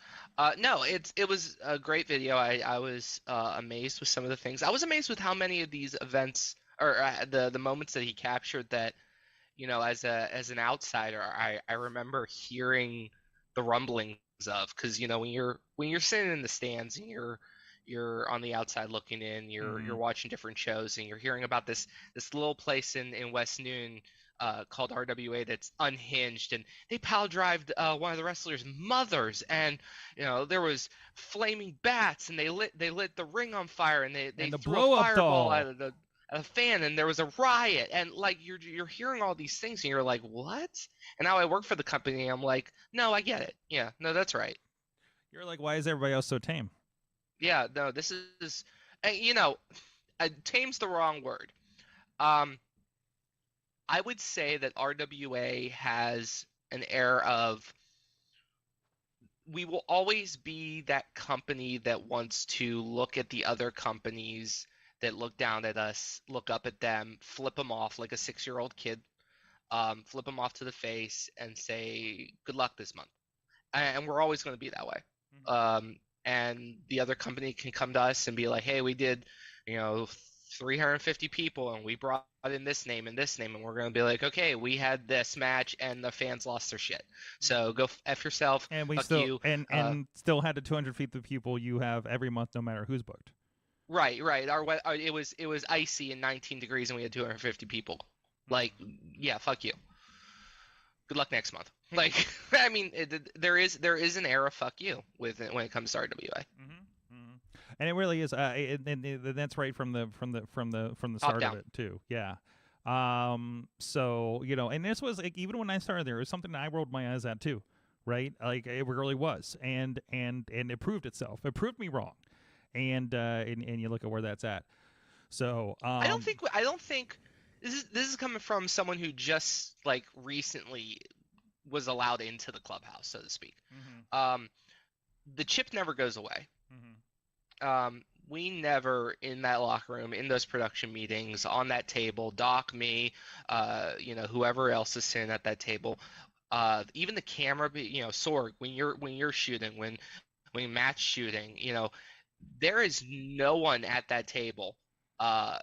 No, it was a great video. I was amazed with some of the things. I was amazed with how many of these events or the moments that he captured that, as an outsider, I remember hearing the rumblings of, because when you're sitting in the stands and you're on the outside looking in, you're watching different shows and you're hearing about this little place in West Newton called RWA that's unhinged, and they pile drived one of the wrestlers' mothers, and there was flaming bats, and they lit the ring on fire, and they threw a fireball out of the fan, and there was a riot, and like you're hearing all these things, and you're like, what? And now I work for the company, and I'm like, no, I get it. Yeah, no, that's right. You're like, why is everybody else so tame? Yeah, no, this is, tame's the wrong word. I would say that RWA has an air of, we will always be that company that wants to look at the other companies that look down at us, look up at them, flip them off like a 6-year-old kid, flip them off to the face and say, good luck this month. And we're always going to be that way. And the other company can come to us and be like, hey, we did, 350 people, and we brought in this name, and we're going to be like, okay, we had this match, and the fans lost their shit. So go F yourself. And we fuck still you. And still had the 250 people you have every month, no matter who's booked. Right. It was icy and 19 degrees, and we had 250 people. Like, yeah, fuck you. Good luck next month. Like, I mean, there is an era fuck you when it comes to RWA. And it really is, and that's right from the start of it too. Yeah. So and this was like, even when I started there, it was something that I rolled my eyes at too, right? Like it really was, and it proved itself. It proved me wrong, and you look at where that's at. So I don't think this is coming from someone who just like recently was allowed into the clubhouse, so to speak. The chip never goes away. We never, in that locker room, in those production meetings, on that table, Doc, me, whoever else is sitting at that table, even the camera, Sorg, when you're shooting, when Matt's shooting, there is no one at that table that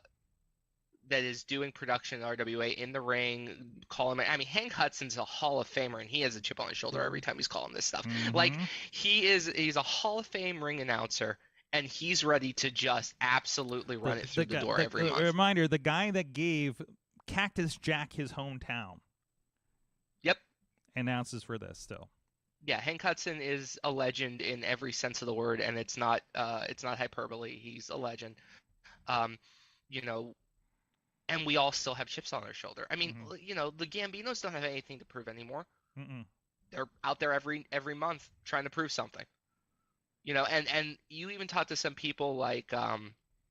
is doing production at RWA in the ring, calling it. I mean, Hank Hudson's a Hall of Famer, and he has a chip on his shoulder every time he's calling this stuff. Like, he's a Hall of Fame ring announcer, and he's ready to just absolutely run it through the door every month. Reminder, the guy that gave Cactus Jack his hometown. Yep. Announces for this still. Yeah, Hank Hudson is a legend in every sense of the word, and it's not hyperbole. He's a legend. And we all still have chips on our shoulder. I mean, the Gambinos don't have anything to prove anymore. They're out there every month trying to prove something. And you even talk to some people like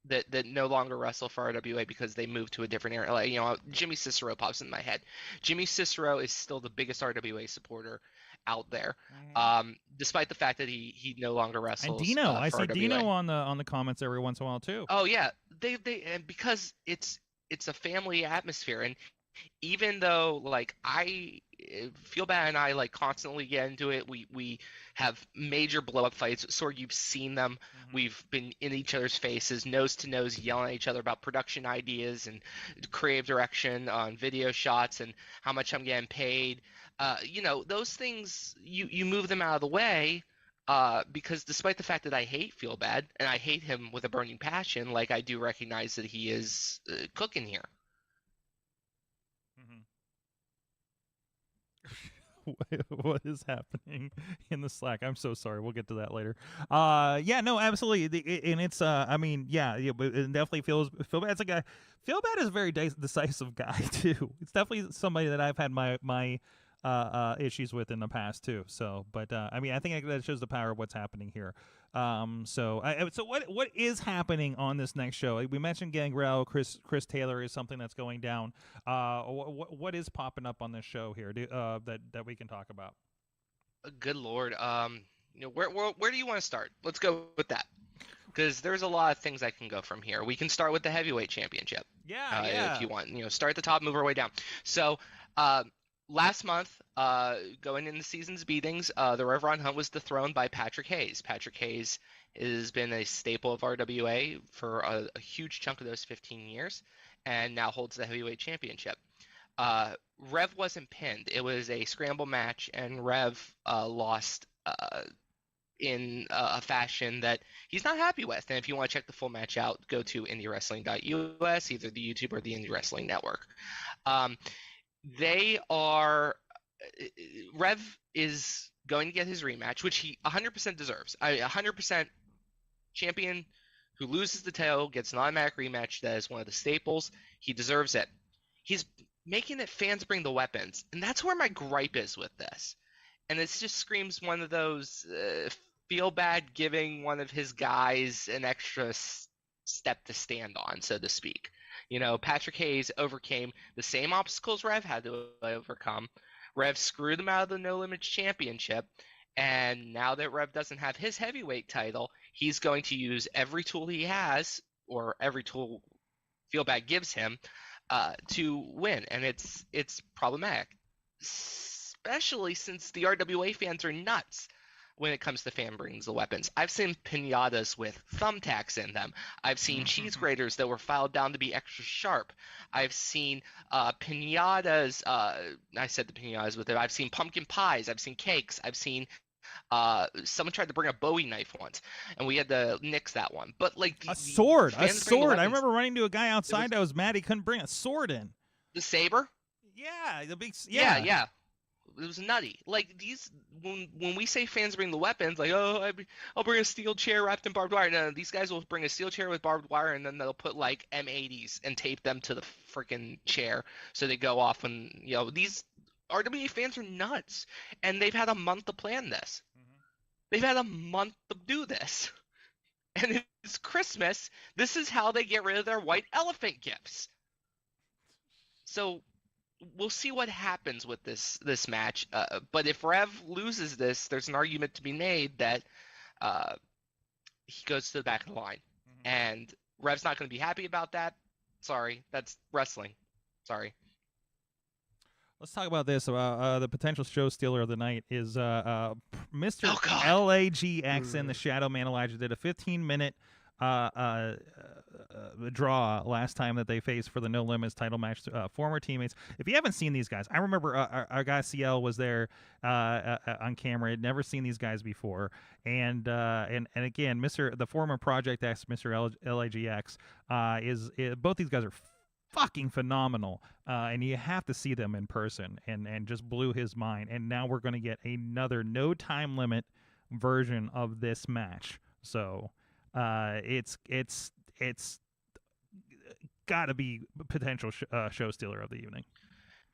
that no longer wrestle for RWA because they moved to a different area. Like, Jimmy Cicero pops in my head. Jimmy Cicero is still the biggest RWA supporter, out there. Despite the fact that he no longer wrestles. And Dino, I see RWA. Dino on the comments every once in a while too. Oh yeah, they and because it's a family atmosphere, and even though like I feel bad and I like constantly get into it, we have major blow up fights. Sorg, you've seen them. We've been in each other's faces, nose to nose, yelling at each other about production ideas and creative direction on video shots and how much I'm getting paid. Those things you move them out of the way. Because despite the fact that I hate Feel Bad and I hate him with a burning passion, like I do recognize that he is cooking here. What is happening in the Slack? I'm so sorry. We'll get to that later. Yeah, no, absolutely. And it's, it definitely Feel Bad. It's a guy. Feel Bad is a very decisive guy too. It's definitely somebody that I've had my issues with in the past too. So, but I think that shows the power of what's happening here. So what is happening on this next show? We mentioned Gangrel. Chris Taylor is something that's going down. What is popping up on this show here that we can talk about? Good Lord. Where do you want to start? Let's go with that. Because there's a lot of things I can go from here. We can start with the heavyweight championship. Yeah. If you want, start at the top, move our way down. So, last month, going into the season's beatings, the Rev Ron Hunt was dethroned by Patrick Hayes. Patrick Hayes has been a staple of RWA for a huge chunk of those 15 years and now holds the heavyweight championship. Rev wasn't pinned. It was a scramble match, and Rev lost in a fashion that he's not happy with. And if you want to check the full match out, go to IndyWrestling.us, either the YouTube or the Indie Wrestling Network. Rev is going to get his rematch, which he 100% deserves. 100% champion who loses the title gets an automatic rematch. That is one of the staples. He deserves it. He's making it fans bring the weapons, and that's where my gripe is with this. And it just screams one of those Feel Bad giving one of his guys an extra step to stand on, so to speak. Patrick Hayes overcame the same obstacles Rev had to overcome. Rev screwed him out of the No Limits Championship, and now that Rev doesn't have his heavyweight title, he's going to use every tool he has, or every tool Feel Bad gives him, to win. And it's problematic, especially since the RWA fans are nuts when it comes to fan brings the weapons. I've seen pinatas with thumbtacks in them. I've seen cheese graters that were filed down to be extra sharp. I've seen pinatas. I said the pinatas with it. I've seen pumpkin pies. I've seen cakes. I've seen someone tried to bring a Bowie knife once, and we had to nix that one. But like a sword. I remember running to a guy outside that was mad he couldn't bring a sword in. The saber. Yeah, the big. Yeah. It was nutty. Like these, when we say fans bring the weapons, like I'll bring a steel chair wrapped in barbed wire. No, these guys will bring a steel chair with barbed wire, and then they'll put like M80s and tape them to the freaking chair so they go off. And these RWA fans are nuts, and they've had a month to plan this. They've had a month to do this, and it's Christmas. This is how they get rid of their white elephant gifts. So. We'll see what happens with this match. But if Rev loses this, there's an argument to be made that he goes to the back of the line. And Rev's not going to be happy about that. Sorry, that's wrestling. Sorry. Let's talk about this. The potential show stealer of the night is Mr. LAGX and the Shadow Man Elijah did a 15-minute draw last time that they faced for the No Limits title match. Former teammates. If you haven't seen these guys, I remember our guy CL was there on camera. Had never seen these guys before, and again, the former Project X, Mr. LAGX, is both these guys are fucking phenomenal, and you have to see them in person, and just blew his mind. And now we're going to get another no time limit version of this match. So it's got to be potential show stealer of the evening.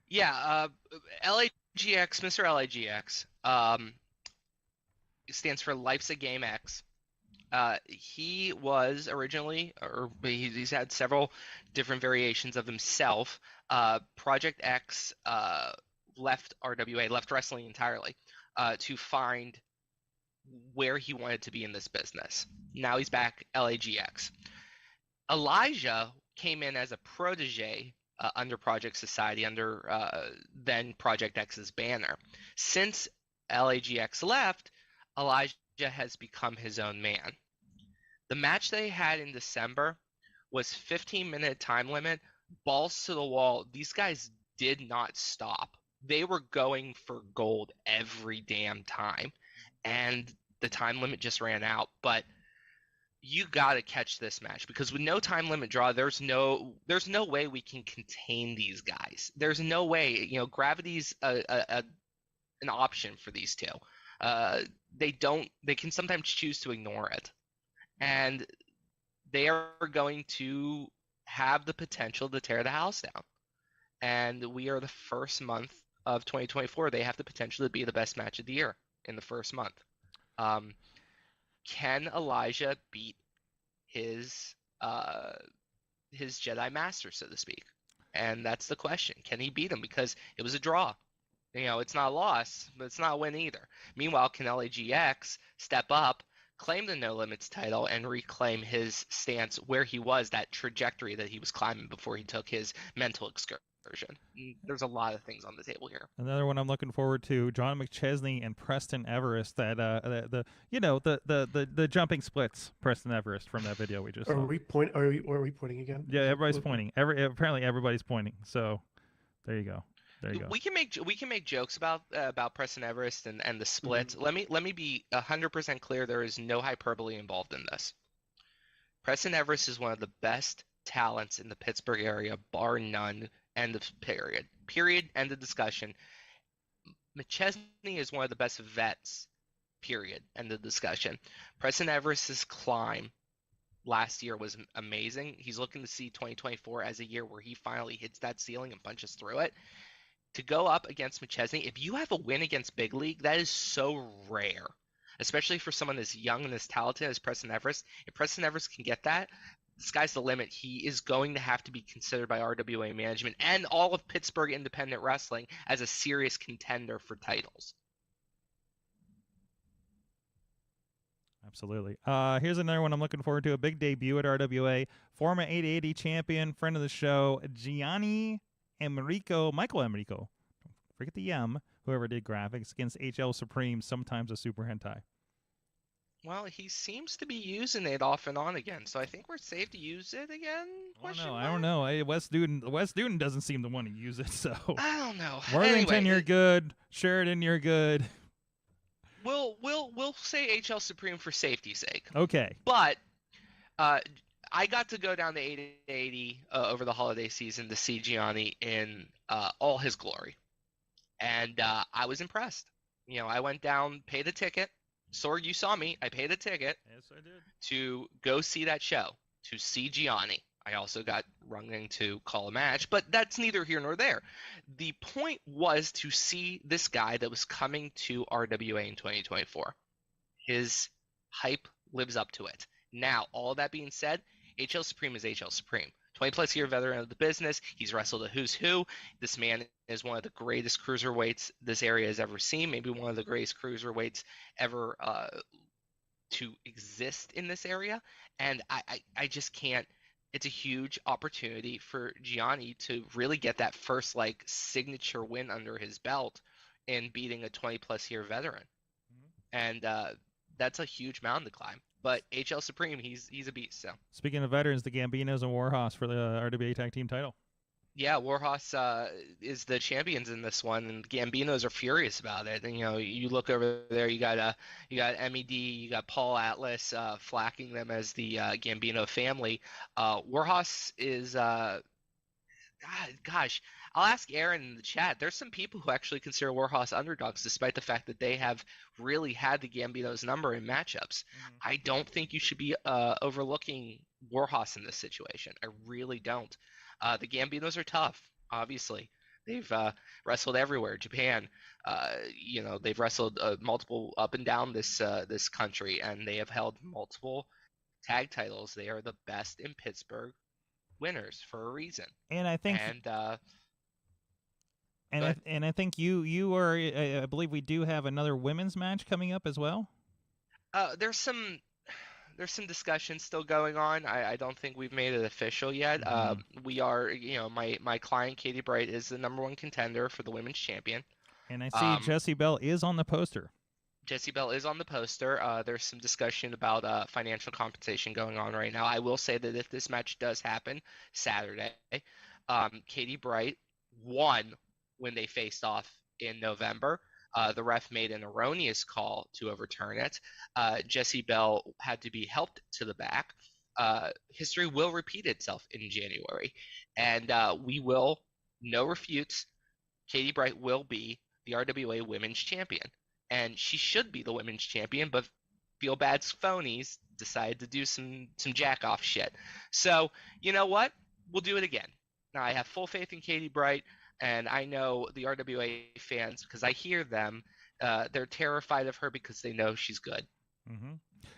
Yeah, LAGX, Mr. LAGX, stands for Life's a Game X. He was originally, or he's had several different variations of himself. Project X left RWA, left wrestling entirely. to find where he wanted to be in this business. Now he's back, LAGX. Elijah came in as a protege under Project Society, under then Project X's banner. Since LAGX left, Elijah has become his own man. The match they had in December was 15-minute time limit, balls to the wall. These guys did not stop. They were going for gold every damn time, and the time limit just ran out. But you got to catch this match, because with no time limit draw, there's no way we can contain these guys. There's no way. Gravity's an option for these two. They can sometimes choose to ignore it, and they are going to have the potential to tear the house down. And we are the first month of 2024. They have the potential to be the best match of the year in the first month. Can Elijah beat his Jedi Master, so to speak? And that's the question. Can he beat him? Because it was a draw. It's not a loss, but it's not a win either. Meanwhile, can LAGX step up, claim the No Limits title, and reclaim his stance where he was, that trajectory that he was climbing before he took his mental excursion? There's a lot of things on the table here. Another one I'm looking forward to: Jon McChesney and Preston Everest. That the jumping splits. Preston Everest from that video we just saw. Are we pointing again? Yeah, everybody's pointing. Apparently everybody's pointing. So there you go. There you go. We can make jokes about Preston Everest and the splits. Mm-hmm. Let me be 100% clear. There is no hyperbole involved in this. Preston Everest is one of the best talents in the Pittsburgh area, bar none. End of period. Period. End of discussion. McChesney is one of the best vets. Period. End of discussion. Preston Everest's climb last year was amazing. He's looking to see 2024 as a year where he finally hits that ceiling and punches through it. To go up against McChesney, if you have a win against Big League, that is so rare, especially for someone as young and as talented as Preston Everest. If Preston Everest can get that, the sky's the limit. He is going to have to be considered by RWA management and all of Pittsburgh independent wrestling as a serious contender for titles. Absolutely. Here's another one I'm looking forward to. A big debut at RWA. Former 880 champion, friend of the show, Michael Emrico. Forget the M, whoever did graphics, against HL Supreme, sometimes a super hentai. Well, he seems to be using it off and on again, so I think we're safe to use it again. I don't know. Wes Duden doesn't seem to want to use it, so I don't know. Worthington, anyway, you're good. Sheridan, you're good. We'll say HL Supreme for safety's sake. Okay. But I got to go down to 880 over the holiday season to see Gianni in all his glory, and I was impressed. I went down, paid a ticket. Sorg, you saw me. I paid a ticket. Yes, I did. To go see that show, to see Gianni. I also got rung in to call a match, but that's neither here nor there. The point was to see this guy that was coming to RWA in 2024. His hype lives up to it. Now, all that being said, HL Supreme is HL Supreme. 20-plus year veteran of the business. He's wrestled a who's who. This man is one of the greatest cruiserweights this area has ever seen, maybe one of the greatest cruiserweights ever to exist in this area. And I just can't – it's a huge opportunity for Gianni to really get that first, signature win under his belt in beating a 20-plus year veteran. Mm-hmm. And that's a huge mountain to climb. But HL Supreme, he's a beast. So speaking of veterans, the Gambinos and Warhorse for the RWA Tag Team title. Yeah, Warhorse is the champions in this one, and Gambinos are furious about it. And you look over there, you got MED, you got Paul Atlas flacking them as the Gambino family. Warhorse is gosh. I'll ask Aaron in the chat. There's some people who actually consider Warhorse underdogs, despite the fact that they have really had the Gambino's number in matchups. Mm-hmm. I don't think you should be overlooking Warhorse in this situation. I really don't. The Gambinos are tough, obviously. They've wrestled everywhere. Japan, they've wrestled multiple up and down this country, and they have held multiple tag titles. They are the best in Pittsburgh winners for a reason. And I think And I think you are. I believe we do have another women's match coming up as well. There's some discussion still going on. I don't think we've made it official yet. We are, my client Katie Bright is the #1 contender for the women's champion. And I see Jessie Bell is on the poster. Jessie Bell is on the poster. There's some discussion about financial compensation going on right now. I will say that if this match does happen Saturday, Katie Bright won when they faced off in November. The ref made an erroneous call to overturn it. Jessie Bell had to be helped to the back. History will repeat itself in January, and we will, no refutes, Katie Bright will be the RWA Women's Champion, and she should be the Women's Champion, but Feel Bad's phonies decided to do some jack-off shit. So, you know what? We'll do it again. Now, I have full faith in Katie Bright. And I know the RWA fans, because I hear them, they're terrified of her because they know she's good. Mm-hmm.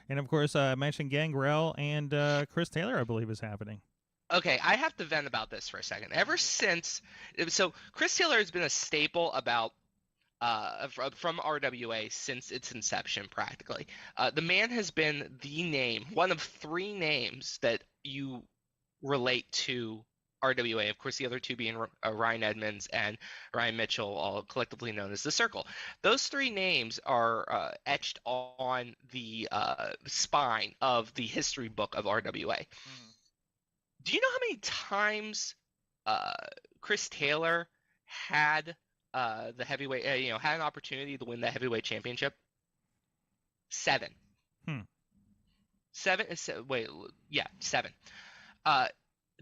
And, of course, I mentioned Gangrel and Chris Taylor, I believe, is happening. Okay, I have to vent about this for a second. Ever since – so Chris Taylor has been a staple from RWA since its inception practically. The man has been the name, one of 3 names that you relate to RWA, of course, the other 2 being Ryan Edmonds and Ryan Mitchell, all collectively known as the Circle. Those 3 names are etched on the spine of the history book of RWA. Do you know how many times Chris Taylor had the heavyweight, had an opportunity to win the heavyweight championship? 7. 7. 7.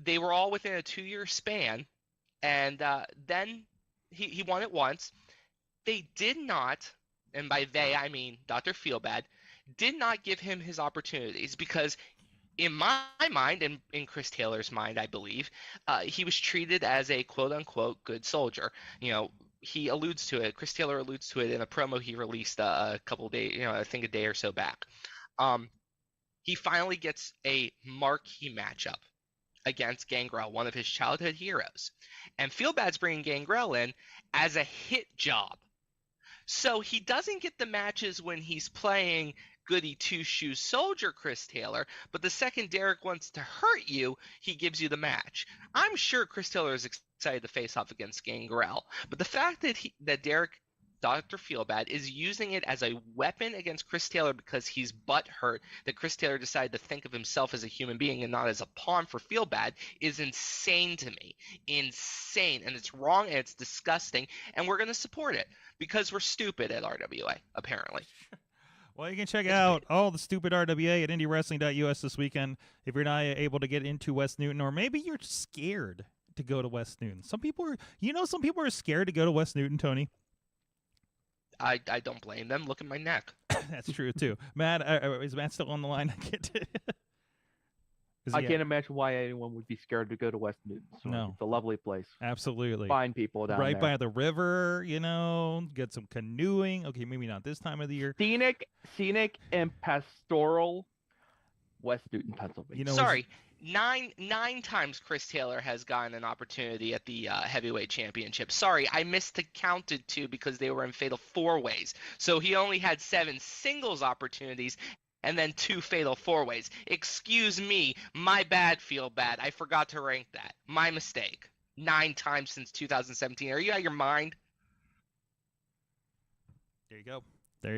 They were all within a 2-year span, and then he won it once. They did not, and by they I mean Dr. Feelbad, did not give him his opportunities because in my mind, and in Chris Taylor's mind, I believe, he was treated as a quote-unquote good soldier. He alludes to it. Chris Taylor alludes to it in a promo he released a couple days, I think a day or so back. He finally gets a marquee matchup against Gangrel, one of his childhood heroes. And Feelbad's bringing Gangrel in as a hit job. So he doesn't get the matches when he's playing goody two-shoes soldier Chris Taylor, but the second Derek wants to hurt you, he gives you the match. I'm sure Chris Taylor is excited to face off against Gangrel, but the fact that Derek, Dr. Feelbad, is using it as a weapon against Chris Taylor because he's butthurt that Chris Taylor decided to think of himself as a human being and not as a pawn for Feelbad is insane to me. Insane. And it's wrong and it's disgusting, and we're going to support it because we're stupid at RWA, apparently. Well, you can check out all the stupid RWA at IndyWrestling.us this weekend if you're not able to get into West Newton, or maybe you're scared to go to West Newton. Some people are scared to go to West Newton, Tony. I don't blame them. Look at my neck. That's true, too. Matt, is Matt still on the line? I can't imagine why anyone would be scared to go to West Newton. So no. It's a lovely place. Absolutely. Fine people down there. Right by the river, get some canoeing. Okay, maybe not this time of the year. Scenic and pastoral West Newton, Pennsylvania. Sorry. Nine times Chris Taylor has gotten an opportunity at the heavyweight championship. Sorry, I miscounted 2 because they were in fatal 4-ways. So he only had 7 singles opportunities and then 2 fatal 4-ways. Excuse me, my bad, Feelbad. I forgot to rank that. My mistake. 9 times since 2017. Are you out of your mind? There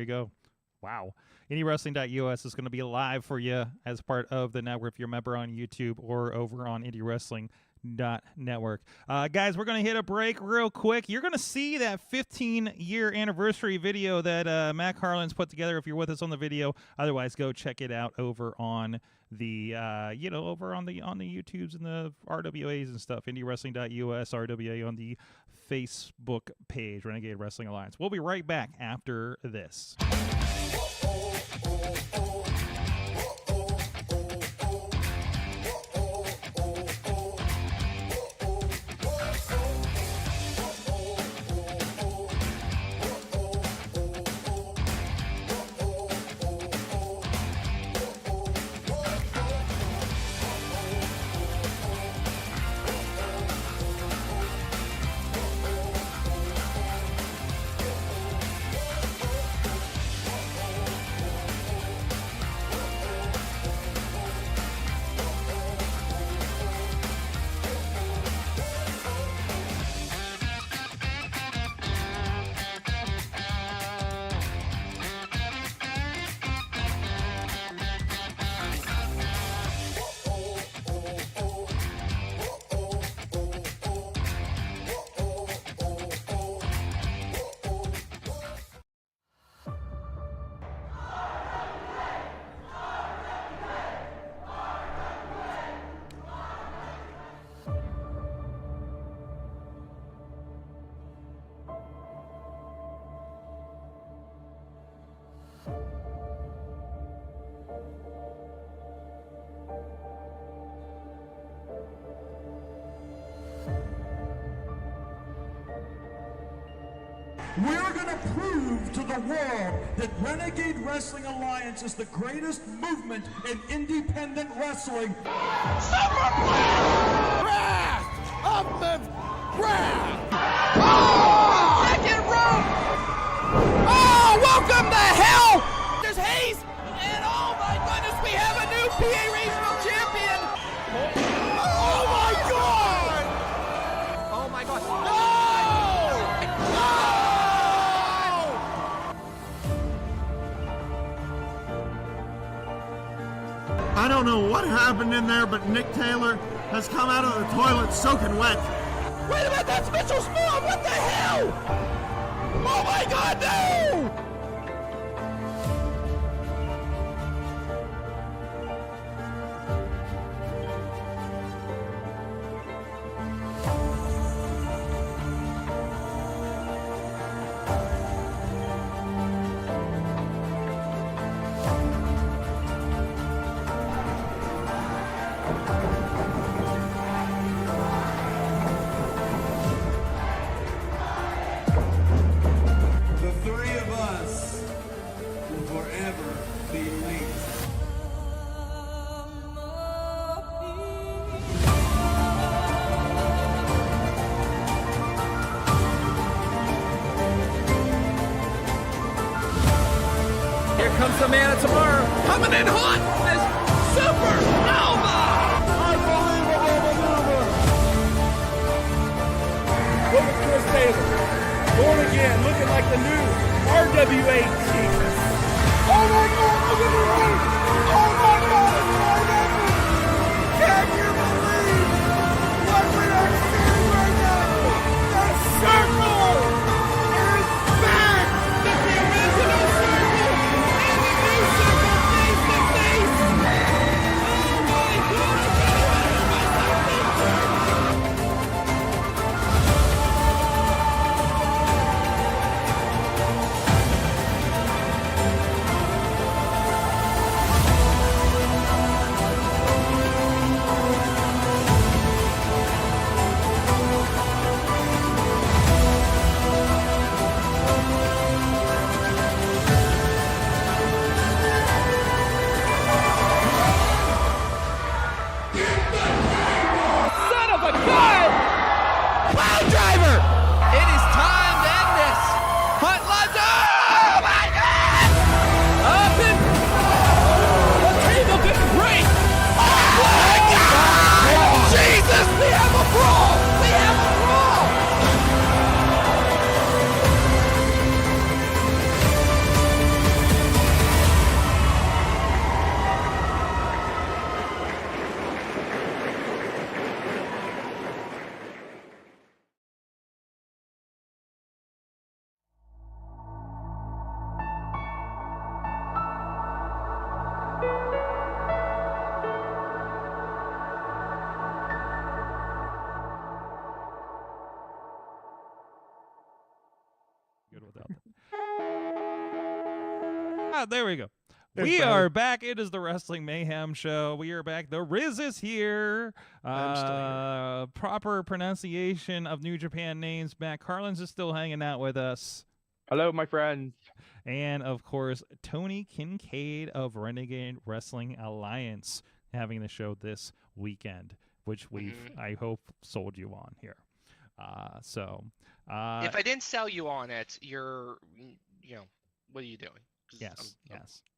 you go. Wow. IndyWrestling.us is going to be live for you as part of the network if you're a member on YouTube or over on IndyWrestling.network. Guys, we're going to hit a break real quick. You're going to see that 15-year anniversary video that Matt Carlin's put together if you're with us on the video. Otherwise, go check it out over on the over on the YouTubes and the RWAs and stuff. IndyWrestling.us, RWA on the Facebook page, Renegade Wrestling Alliance. We'll be right back after this. We're going to prove to the world that Renegade Wrestling Alliance is the greatest movement in independent wrestling. Wrath of the Wrath! Oh! Second rope! Oh, welcome to hell! There's Hayes, and oh my goodness, we have a new PA Regional Champion! Oh my God! Oh my God! No! I don't know what happened in there, but Nick Taylor has come out of the toilet soaking wet. Wait a minute, that's Mitchell's mom! What the hell? Oh my God, no! Comes the man of tomorrow, coming in hot as Super Nova! Unbelievable maneuver! Look at Chris Taylor, going again, looking like the new RWA team. Oh my God, look at the ring! Oh my God, it's right over! Can you believe what we are seeing right now? The circle is back! The original circle! There we go. We are back. It is the Wrestling Mayhem show. We are back. The Riz is here. I'm still here. Proper pronunciation of New Japan names. Matt Carlins is still hanging out with us. Hello, my friends. And, of course, Tony Kincaid of Renegade Wrestling Alliance having the show this weekend, which we've, I hope, sold you on here. If I didn't sell you on it, what are you doing? Yes.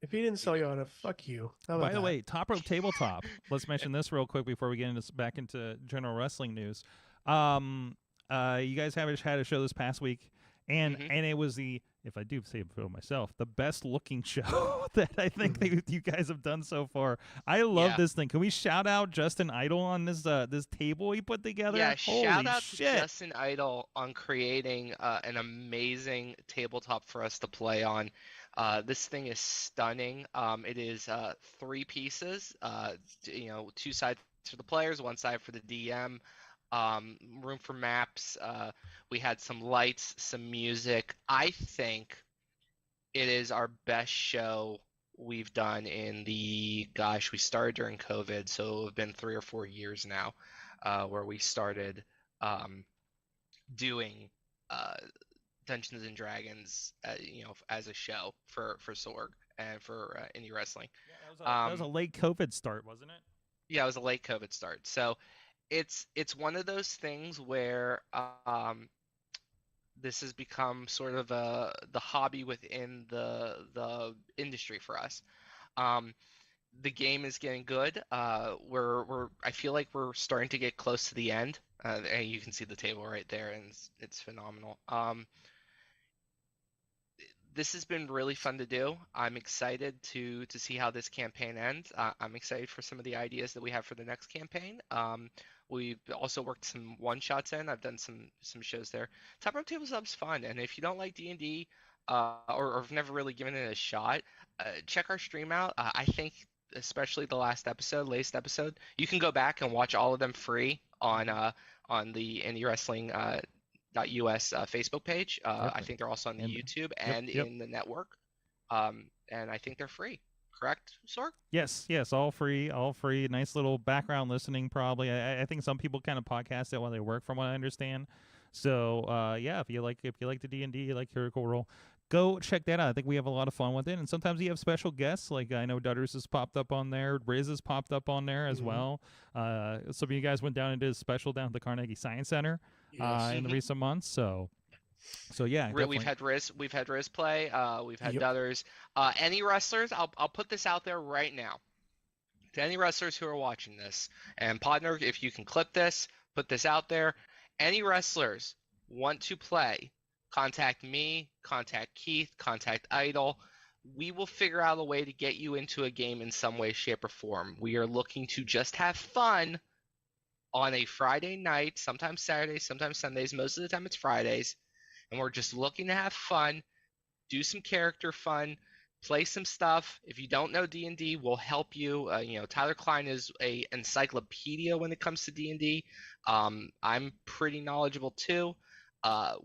If he didn't sell you on it, fuck you. By the way, Top Rope Tabletop. Let's mention this real quick before we get back into general wrestling news. You guys had a show this past week, and it was the, if I do say so myself, the best looking show that I think you guys have done so far. I love this thing. Can we shout out Justin Idol on this table he put together? Yeah, Holy shout out shit. to Justin Idol on creating an amazing tabletop for us to play on. This thing is stunning. It is 3 pieces, 2 sides for the players, 1 side for the DM, room for maps. We had some lights, some music. I think it is our best show we've done in we started during COVID, so it's been 3 or 4 years now, where we started doing Dungeons and Dragons, as a show for Sorg and for indie wrestling. Yeah, that was a late COVID start, wasn't it? Yeah, it was a late COVID start. So it's one of those things where this has become sort of the hobby within the industry for us. The game is getting good. I feel like we're starting to get close to the end. And you can see the table right there, and it's phenomenal. This has been really fun to do. I'm excited to see how this campaign ends. I'm excited for some of the ideas that we have for the next campaign. We've also worked some one-shots in. I've done some shows there. Top Rope Tabletop's fun, and if you don't like D&D or have never really given it a shot, check our stream out. I think especially the latest episode, you can go back and watch all of them free on the IndyWrestling.us Facebook page. I think they're also on the YouTube and in the network. And I think they're free. Correct, Sorg? Yes, all free. Nice little background listening, probably. I think some people kind of podcast it while they work, from what I understand. So if you like the D&D, you like Critical Role, go check that out. I think we have a lot of fun with it, and sometimes you have special guests. Like I know Dutters has popped up on there, Riz has popped up on there as well. Some of you guys went down and did a special down at the Carnegie Science Center in the recent months. So yeah, we've had Riz play. We've had Dutters. Any wrestlers? I'll put this out there right now. To any wrestlers who are watching this, and Podner, if you can clip this, put this out there. Any wrestlers want to play? Contact me. Contact Keith. Contact Idol. We will figure out a way to get you into a game in some way, shape, or form. We are looking to just have fun on a Friday night, sometimes Saturdays, sometimes Sundays. Most of the time it's Fridays. And we're just looking to have fun, do some character fun, play some stuff. If you don't know D&D, we'll help you. Tyler Klein is a encyclopedia when it comes to D&D. I'm pretty knowledgeable too.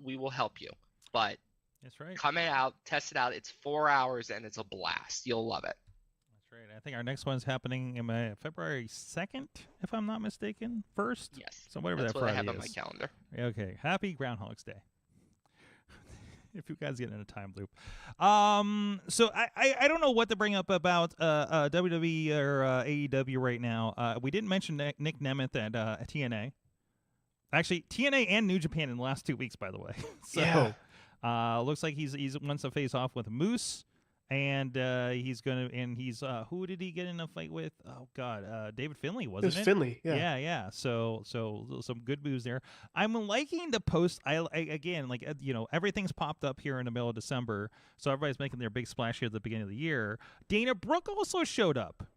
We will help you. But that's right. Come out, test it out. It's 4 hours and it's a blast. You'll love it. That's right. I think our next one's happening in February 2nd, if I'm not mistaken. 1st? Yes. So whatever that's that what Friday I have is. on my calendar. Okay. Happy Groundhog's Day. If you guys get in a time loop. So I don't know what to bring up about WWE or AEW right now. We didn't mention Nick Nemeth at TNA. Actually, TNA and New Japan in the last 2 weeks, by the way. So looks like he's wants to face off with Moose, and he's who did he get in a fight with? Oh God, David Finlay, wasn't it? It was Finlay, yeah. Yeah. So some good moves there. I'm liking the post. Again, like everything's popped up here in the middle of December, so everybody's making their big splash here at the beginning of the year. Dana Brooke also showed up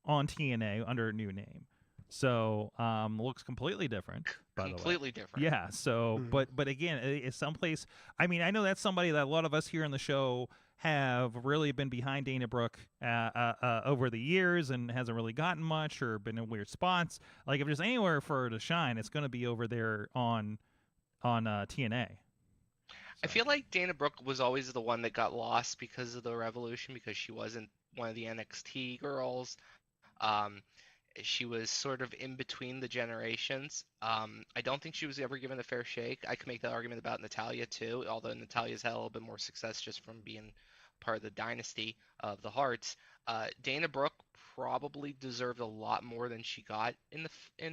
on TNA under a new name. So looks completely different, by the way. Completely different. Yeah. So, but again, it's someplace. I mean, I know that's somebody that a lot of us here in the show have really been behind Dana Brooke over the years, and hasn't really gotten much or been in weird spots. Like if there's anywhere for her to shine, it's going to be over there on TNA. I feel like Dana Brooke was always the one that got lost because of the Revolution, because she wasn't one of the NXT girls. She was sort of in between the generations. I don't think she was ever given a fair shake. I could make that argument about Natalya too, although Natalya's had a little bit more success just from being part of the dynasty of the Hearts. Dana Brooke probably deserved a lot more than she got in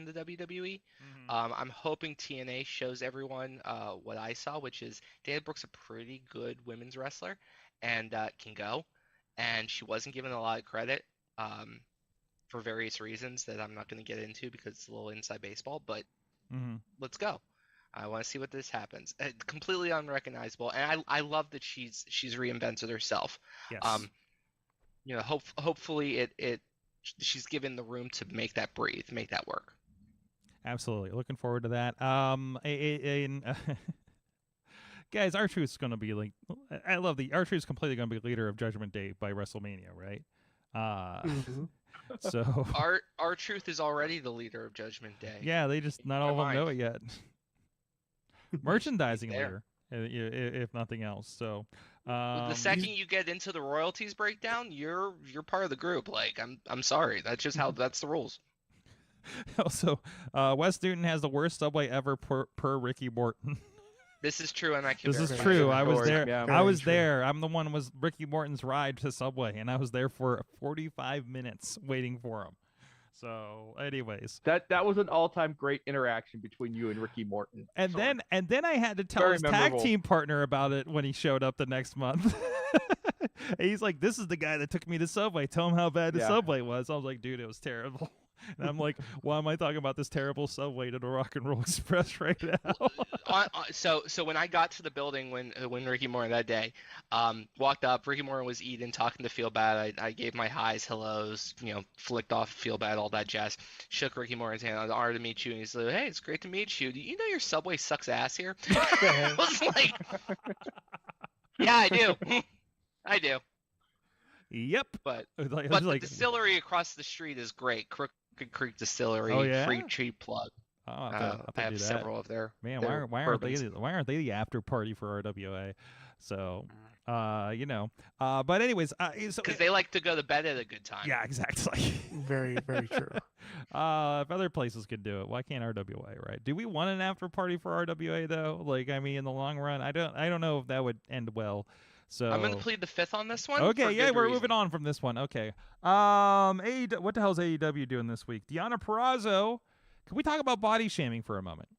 the WWE. I'm hoping TNA shows everyone what I saw, which is Dana Brooke's a pretty good women's wrestler and can go. And she wasn't given a lot of credit. For various reasons that I'm not going to get into because it's a little inside baseball, but let's go. I want to see what this happens. Completely unrecognizable, and I love that she's reinvented herself. Yes. Hopefully she's given the room to make that breathe, make that work. Absolutely, looking forward to that. Guys, R-Truth is going to be like, I love R-Truth is completely going to be leader of Judgment Day by WrestleMania, right? So R-Truth is already the leader of Judgment Day. Yeah, they just not all of them know it yet. Merchandising leader, if nothing else. So the second you get into the royalties breakdown, you're part of the group. Like I'm sorry, that's just how that's the rules. Also, Wes Newton has the worst subway ever per Ricky Morton. This is true, and I can. This is true. I was there. I was there. I'm the one who was Ricky Morton's ride to Subway, and I was there for 45 minutes waiting for him. So, anyways, that was an all-time great interaction between you and Ricky Morton. And then I had to tell his tag team partner about it when he showed up the next month. He's like, "This is the guy that took me to Subway. Tell him how bad the Subway was." I was like, "Dude, it was terrible." And I'm like, "Why am I talking about this terrible Subway to the Rock and Roll Express right now?" So when I got to the building when Ricky Morton that day walked up, Ricky Morton was eating, talking to Feel Bad. I gave my highs, hellos, flicked off Feel Bad, all that jazz. Shook Ricky Morton's hand. I was honored to meet you, and he's like, "Hey, it's great to meet you. Do you know your Subway sucks ass here?" I was like, "Yeah, I do. I do." Yep. But the distillery across the street is great. Crooked Creek Distillery, free cheap plug. Oh, I have several of their. Man, why aren't they the after party for RWA? So, but anyways, because they like to go to bed at a good time. Yeah, exactly. Very, very true. If other places could do it, why can't RWA? Right? Do we want an after party for RWA though? Like, I mean, in the long run, I don't know if that would end well. So I'm going to plead the fifth on this one. Okay, yeah, we're moving on from this one. Okay. What the hell is AEW doing this week? Deonna Purrazzo. Can we talk about body shaming for a moment?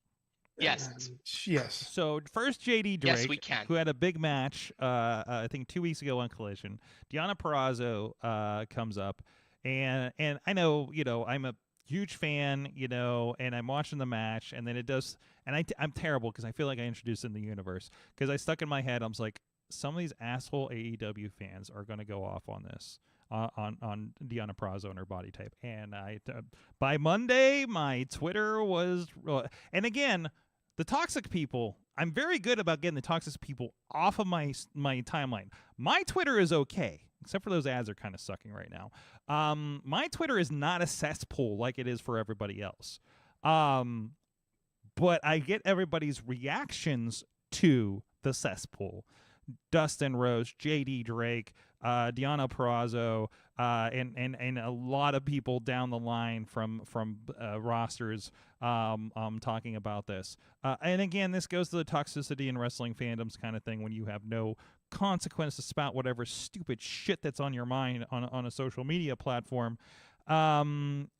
Yes. Yes. So first, JD Drake, yes, we can. who had a big match, I think 2 weeks ago on Collision. Deonna Purrazzo comes up, and I know, I'm a huge fan, and I'm watching the match, and then it does, and I'm terrible because I feel like I introduced it in the universe because I stuck in my head, I was like, some of these asshole AEW fans are going to go off on this, on Deonna Purrazzo and her body type. And by Monday, my Twitter was, and again, the toxic people, I'm very good about getting the toxic people off of my timeline. My Twitter is okay, except for those ads are kind of sucking right now. My Twitter is not a cesspool like it is for everybody else. But I get everybody's reactions to the cesspool. Dustin Rhodes, JD Drake, Deonna Purrazzo, and a lot of people down the line from rosters talking about this. And again, this goes to the toxicity in wrestling fandoms kind of thing when you have no consequence to spout whatever stupid shit that's on your mind on a social media platform. And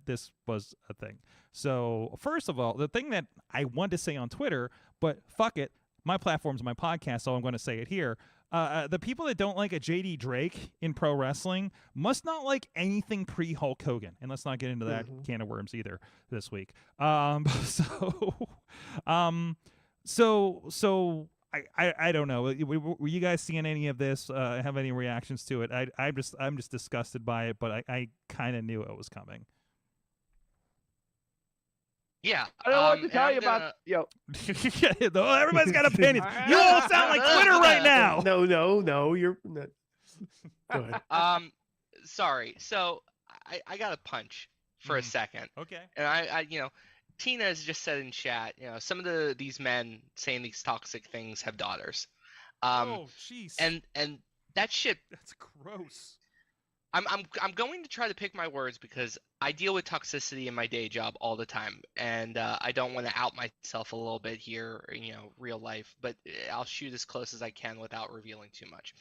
this was a thing. So first of all, the thing that I want to say on Twitter, but fuck it, my platform's my podcast, so I'm going to say it here. The people that don't like a JD Drake in pro wrestling must not like anything pre-Hulk Hogan. And let's not get into that can of worms either this week. So I don't know. Were you guys seeing any of this? Have any reactions to it? I'm just disgusted by it, but I kind of knew it was coming. Yeah, I don't know what to tell you about. Everybody's got opinions. You all sound like Twitter right now. No, you're. Go ahead. Sorry. So I got a punch for a second. Okay. And I Tina has just said in chat, some of these men saying these toxic things have daughters. Oh, jeez. And that shit. That's gross. I'm going to try to pick my words because I deal with toxicity in my day job all the time, and I don't want to out myself a little bit here, real life, but I'll shoot as close as I can without revealing too much.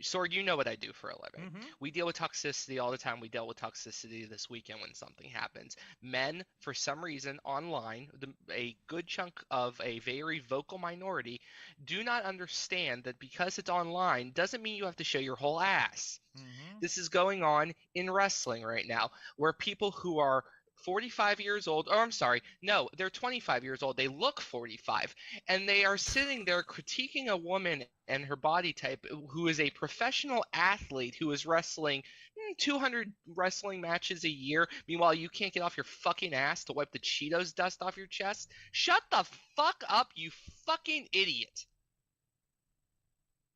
Sorg, you know what I do for a living. Mm-hmm. We deal with toxicity all the time. We dealt with toxicity this weekend when something happens. Men, for some reason, online, a good chunk of a very vocal minority, do not understand that because it's online doesn't mean you have to show your whole ass. Mm-hmm. This is going on in wrestling right now, where people who are 45 years old, or I'm sorry, no, they're 25 years old. They look 45, and they are sitting there critiquing a woman and her body type who is a professional athlete who is wrestling 200 wrestling matches a year. Meanwhile, you can't get off your fucking ass to wipe the Cheetos dust off your chest. Shut the fuck up, you fucking idiot.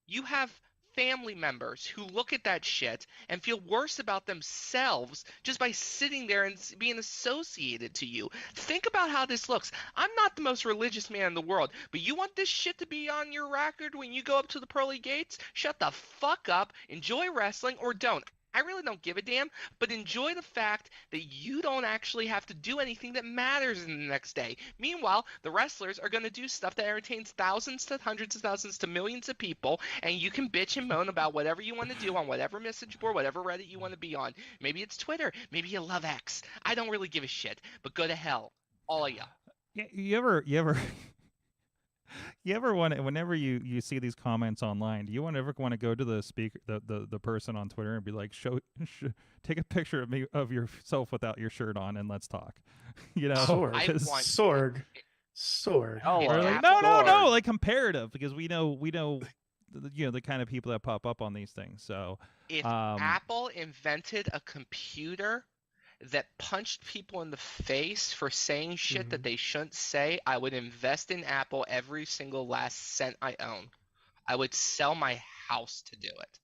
You have family members who look at that shit and feel worse about themselves just by sitting there and being associated to you. Think about how this looks. I'm not the most religious man in the world, but you want this shit to be on your record when you go up to the pearly gates? Shut the fuck up, enjoy wrestling, or don't. I really don't give a damn, but enjoy the fact that you don't actually have to do anything that matters in the next day. Meanwhile, the wrestlers are going to do stuff that entertains thousands to hundreds of thousands to millions of people, and you can bitch and moan about whatever you want to do on whatever message board, whatever Reddit you want to be on. Maybe it's Twitter. Maybe you love X. I don't really give a shit, but go to hell. All of you. Yeah, you ever you ever want to, whenever you see these comments online, do you ever want to go to the speaker, the person on Twitter and be like, take a picture of me, of yourself without your shirt on, and let's talk? You know, Sorg. Oh, really? No, like comparative, because we know you know the kind of people that pop up on these things. So if Apple invented a computer that punched people in the face for saying shit that they shouldn't say, I would invest in Apple every single last cent I own. I would sell my house to do it.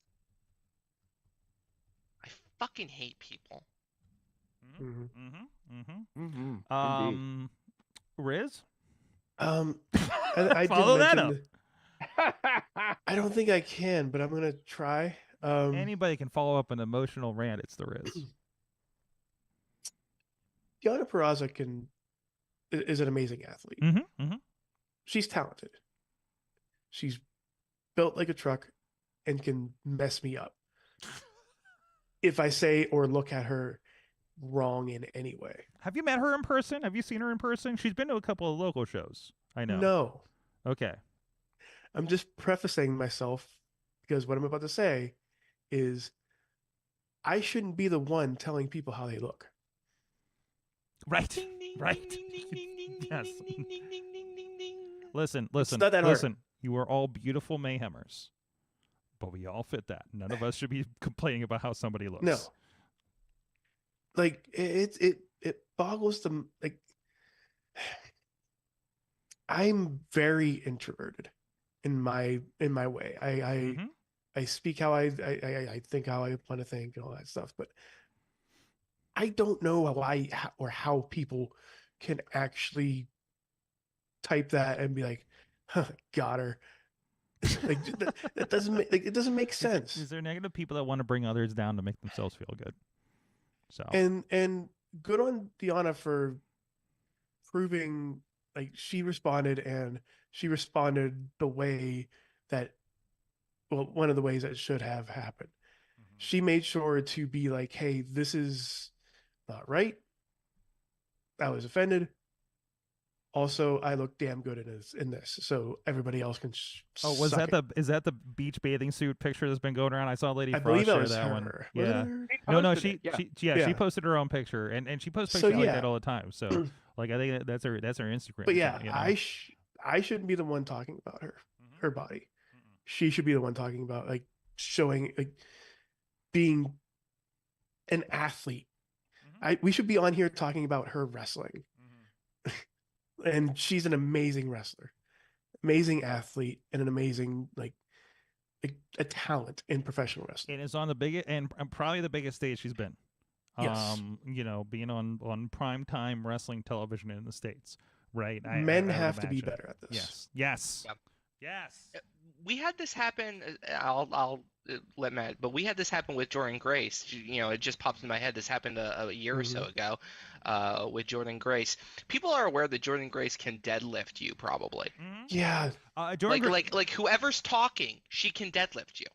I fucking hate people. Riz? I follow that up. I don't think I can, but I'm gonna try. Anybody can follow up an emotional rant. It's the Riz. Deonna Purrazzo is an amazing athlete. She's talented. She's built like a truck and can mess me up if I say or look at her wrong in any way. Have you met her in person? Have you seen her in person? She's been to a couple of local shows. I know. No. Okay. I'm just prefacing myself because what I'm about to say is I shouldn't be the one telling people how they look. Right. Right. Yes. Listen. It's not that hard. You are all beautiful Mayhemers, but we all fit that. None of us should be complaining about how somebody looks. No. Like it boggles the like. I'm very introverted in my way. I speak how I think how I want to think and all that stuff, but I don't know why or how people can actually type that and be like, huh, got her. Like that doesn't make, like, it doesn't make sense. Is there negative people that want to bring others down to make themselves feel good? So and good on Deonna for proving, like, she responded the way that, well, one of the ways that should have happened. She made sure to be like, hey, this is not right. I was offended. Also, I look damn good in this, so everybody else can. Is that the beach bathing suit picture that's been going around? I saw Lady Frost share that one. Yeah. No, she posted her own picture, and she posts pictures like that all the time. So, like, I think that's her Instagram. But yeah, account, you know? I shouldn't be the one talking about her body. She should be the one talking about, like, showing, like, being an athlete. We should be on here talking about her wrestling. And she's an amazing wrestler, amazing athlete, and an amazing, like a talent in professional wrestling. And is on the biggest and probably the biggest stage she's been. Yes. You know, being on primetime wrestling television in the States, right? Men have to be better at Yes. this. Yes. Yep. Yes. We had this happen. I'll let Matt, but we had this happen with Jordynne Grace. You know, it just popped in my head. This happened a year or so ago with Jordynne Grace. People are aware that Jordynne Grace can deadlift you, probably. Yeah. Like whoever's talking, she can deadlift you.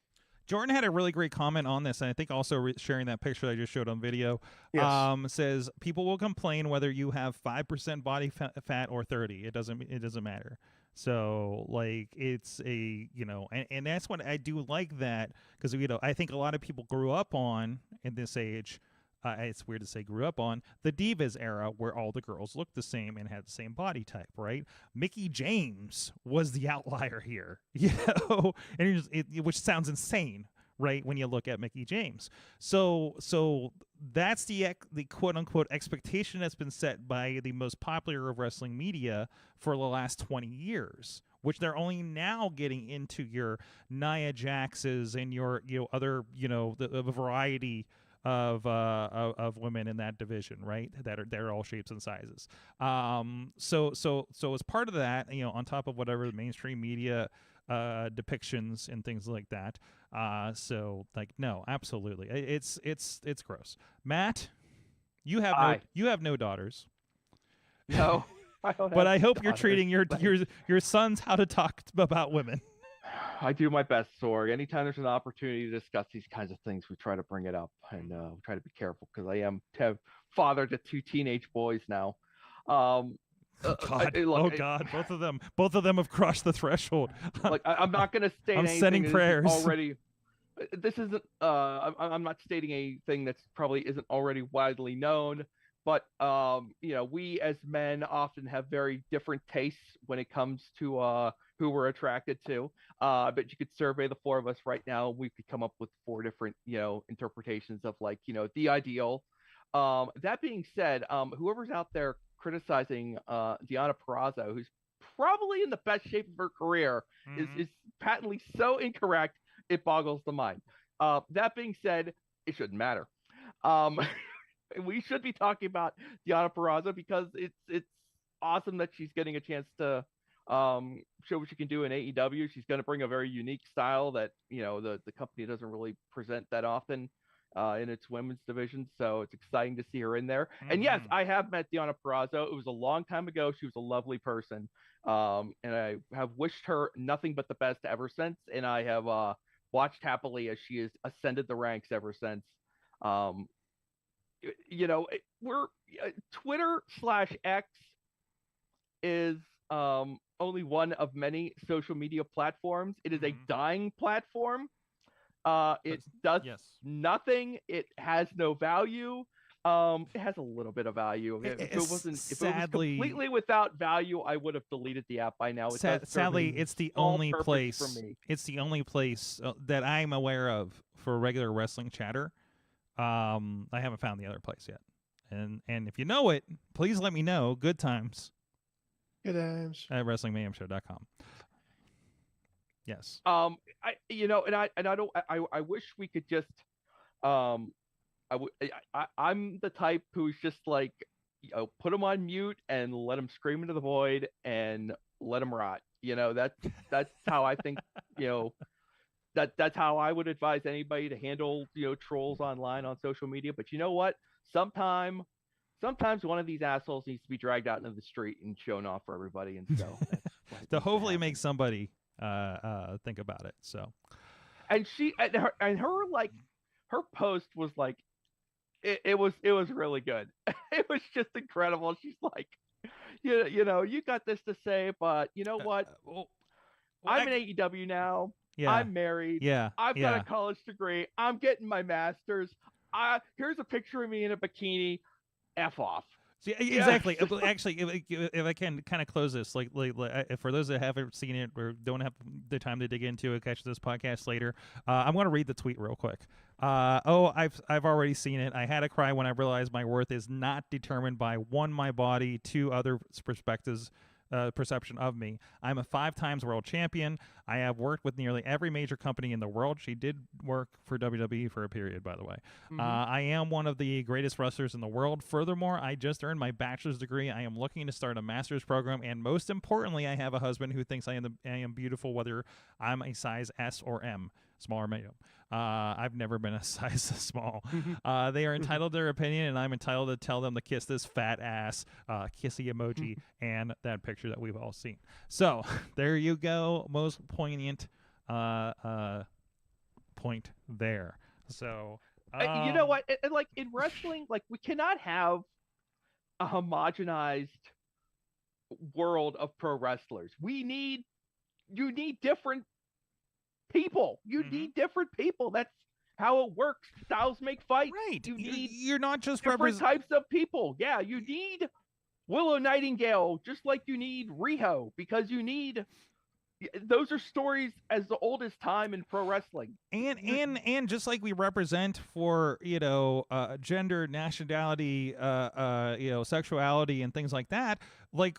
Jordan had a really great comment on this, and I think also sharing that picture that I just showed on video. Yes. Says people will complain whether you have 5% body fat or 30. It doesn't matter. So, like, it's a, you know, and that's what I do like, that, because, you know, I think a lot of people grew up on, in this age, it's weird to say grew up on, the Divas era, where all the girls looked the same and had the same body type, right? Mickey James was the outlier here, you know, and which sounds insane, right, when you look at Mickey James. So that's the quote-unquote expectation that's been set by the most popular of wrestling media for the last 20 years, which they're only now getting into your Nia Jaxes and your, you know, other, you know, the variety of women in that division, right? They're all shapes and sizes. So as part of that, you know, on top of whatever the mainstream media depictions and things like that. So like, no, absolutely, it's gross. Matt, you have no daughters. No, I don't. But I hope daughters. You're treating your sons how to talk about women. I do my best, Sorg. Anytime there's an opportunity to discuss these kinds of things, we try to bring it up, and we try to be careful because I am father to 2 teenage boys now. God, both of them have crossed the threshold. Like, I'm not going to state I'm anything sending prayers already. This isn't. I'm not stating anything that's probably isn't already widely known. But we as men often have very different tastes when it comes to who we're attracted to. But you could survey the 4 of us right now. We could come up with 4 different interpretations of the ideal. That being said, whoever's out there criticizing Deonna Purrazzo, who's probably in the best shape of her career, is patently so incorrect it boggles the mind. That being said, it shouldn't matter. We should be talking about Deonna Purrazzo because it's awesome that she's getting a chance to show what she can do in AEW. She's going to bring a very unique style that the company doesn't really present that often in its women's division. So it's exciting to see her in there. And yes, I have met Deonna Purrazzo. It was a long time ago. She was a lovely person, and I have wished her nothing but the best ever since. And I have watched happily as she has ascended the ranks ever since. We're Twitter/X is only one of many social media platforms. It is a dying platform. It does nothing. It has no value. It has a little bit of value. If it was completely without value, I would have deleted the app by now. Sadly, it's the only place for me. It's the only place that I'm aware of for regular wrestling chatter. I haven't found the other place yet. And if you know it, please let me know. Good times. Good times. At WrestlingMayhemShow.com. Yes. I wish we could just I'm the type who's just like, put them on mute and let them scream into the void and let them rot. That's how I think, that's how I would advise anybody to handle, trolls online on social media. But you know what? Sometimes one of these assholes needs to be dragged out into the street and shown off for everybody. And so to hopefully make somebody think about it. So, and her post was like, it was really good. It was just incredible. She's like, you got this to say, but you know what? I'm in AEW now. Yeah. I'm married. Yeah. I've got a college degree. I'm getting my master's. Here's a picture of me in a bikini. F off. See, exactly. Actually, if I can kind of close this, like for those that haven't seen it or don't have the time to dig into it, catch this podcast later. I'm going to read the tweet real quick. I've already seen it. I had to cry when I realized my worth is not determined by 1, my body, 2, other perception of me. I'm a 5 times world champion. I have worked with nearly every major company in the world. She did work for WWE for a period, by the way. I am one of the greatest wrestlers in the world. Furthermore, I just earned my bachelor's degree. I am looking to start a master's program, and most importantly, I have a husband who thinks I am beautiful, whether I'm a size S or M, small or medium. I've never been a size small. They are entitled to their opinion, and I'm entitled to tell them to kiss this fat ass, kissy emoji, and that picture that we've all seen. So there you go. Most poignant point there. So you know what? Like in wrestling, like we cannot have a homogenized world of pro wrestlers. You need different people. You need different people. That's how it works. Styles make fights. Right. You're not just different types of people. Yeah, you need Willow Nightingale just like you need Riho, because those are stories as old as time in pro wrestling. And just like we represent for gender, nationality, sexuality, and things like that, like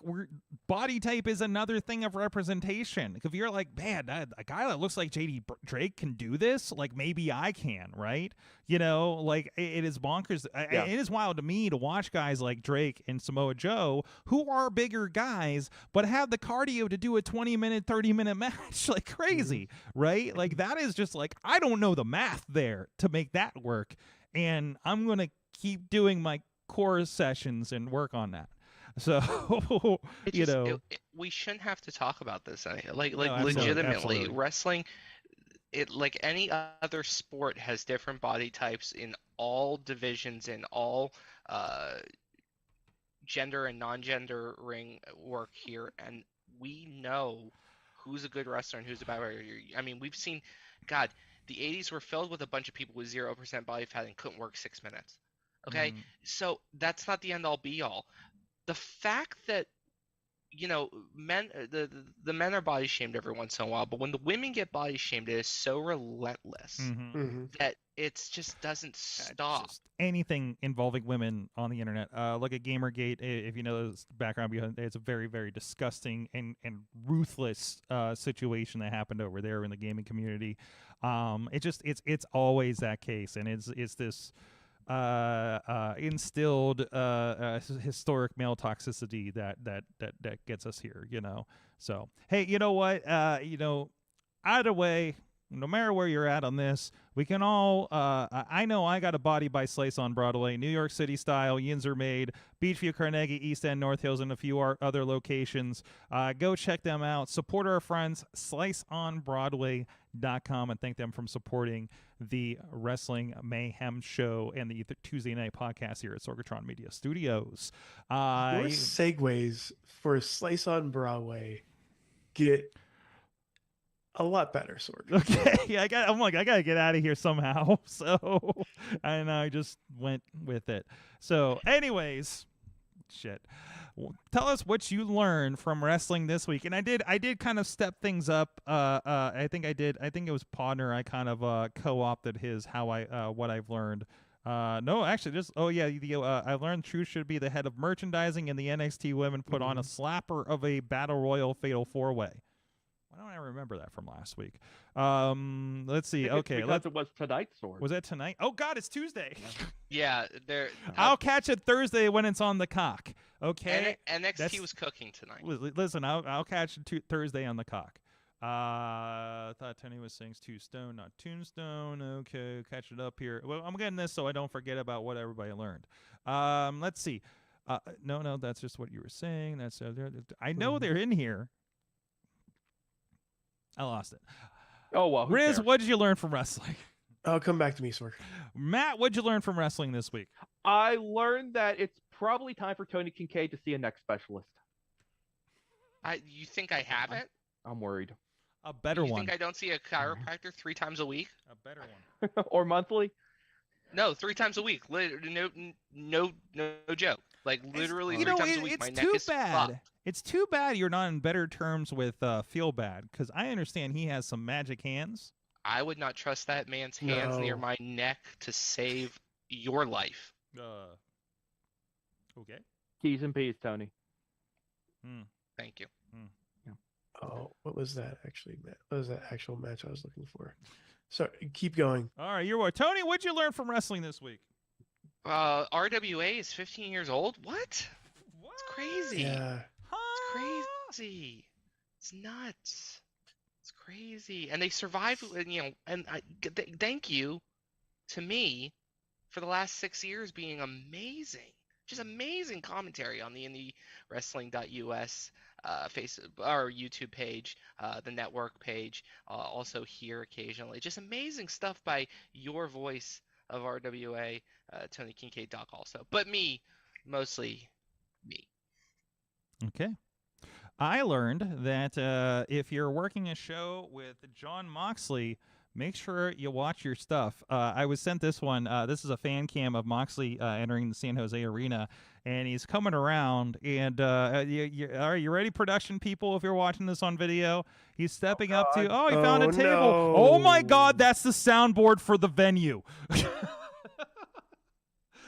body type is another thing of representation. If you're like, man, a guy that looks like JD Drake can do this, like maybe I can, right? You know, like it is bonkers. It is wild to me to watch guys like Drake and Samoa Joe, who are bigger guys, but have the cardio to do a 20-minute, 30-minute match like crazy, right? Like that is just like, I don't know the math there to make that work. And I'm going to keep doing my core sessions and work on that. So, we shouldn't have to talk about this. Like No, absolutely, legitimately, absolutely. wrestling, it like any other sport has different body types in all divisions, in all gender and non-gender ring work here, and we know who's a good wrestler and who's a bad wrestler. I mean, we've seen, God, the 80s were filled with a bunch of people with 0% body fat and couldn't work 6 minutes. Okay, so that's not the end all be all. The fact that men, the men are body shamed every once in a while, but when the women get body shamed, it is so relentless that it just doesn't stop. Just anything involving women on the internet. Look at Gamergate. If you know the background behind it, it's a very, very disgusting and ruthless situation that happened over there in the gaming community. It's always that case, and it's this instilled historic male toxicity that gets us here, So hey, you know what? Either way, no matter where you're at on this, we can all I know I got a body by Slice on Broadway, New York City style, yins are made, Beachview, Carnegie, East End, North Hills, and a few other locations. Go check them out. Support our friends, sliceonbroadway.com, and thank them for supporting the Wrestling Mayhem show and the Tuesday night podcast here at Sorgatron Media Studios. Your segues for Slice on Broadway get a lot better, Sorg. Okay, I gotta get out of here somehow. So, and I just went with it. So, anyways, shit. Tell us what you learned from wrestling this week. And I did kind of step things up. I think it was Podner. I kind of co-opted his what I've learned. No, actually, I learned Truth should be the head of merchandising, and the NXT women put on a slapper of a Battle Royal Fatal 4-Way. Why don't I remember that from last week? Let's see. Okay, because it was tonight's Sword. Was that tonight? Oh God, it's Tuesday. Yeah, I'll catch it Thursday when it's on the cock. Okay. NXT was cooking tonight. Listen, I'll catch it Thursday on the cock. I thought Tony was saying Tombstone, not Tombstone. Okay, catch it up here. Well, I'm getting this so I don't forget about what everybody learned. Let's see. No, that's just what you were saying. That's I know they're in here. I lost it. Oh, well. Riz, what did you learn from wrestling? Oh, come back to me, Sorg. Matt, what did you learn from wrestling this week? I learned that it's probably time for Tony Kincaid to see a neck specialist. You think I haven't? I'm worried. A better one. You think I don't see a chiropractor 3 times a week? A better one. Or monthly? No, 3 times a week. No joke. Like literally 3 times a week. My neck is fucked. It's too bad you're not in better terms with Feel Bad, because I understand he has some magic hands. I would not trust that man's hands near my neck to save your life. Okay. T's and P's, Tony. Thank you. Yeah. Oh, what was that actually? What was that actual match I was looking for? So keep going. All right, you're what? Tony, what'd you learn from wrestling this week? RWA is 15 years old. What? It's crazy. Yeah. It's crazy. It's nuts. It's crazy. And they survived, and thank you to me for the last 6 years being amazing. Just amazing commentary on the IndyWrestling.us our YouTube page, the network page, also here occasionally. Just amazing stuff by your voice of RWA, Tony Kincaid Doc also. But mostly me. Okay. I learned that if you're working a show with Jon Moxley, make sure you watch your stuff. I was sent this one. This is a fan cam of Moxley entering the San Jose Arena, and he's coming around. And are you ready, production people, if you're watching this on video? He's stepping up to, he found a table. No. Oh, my God, that's the soundboard for the venue.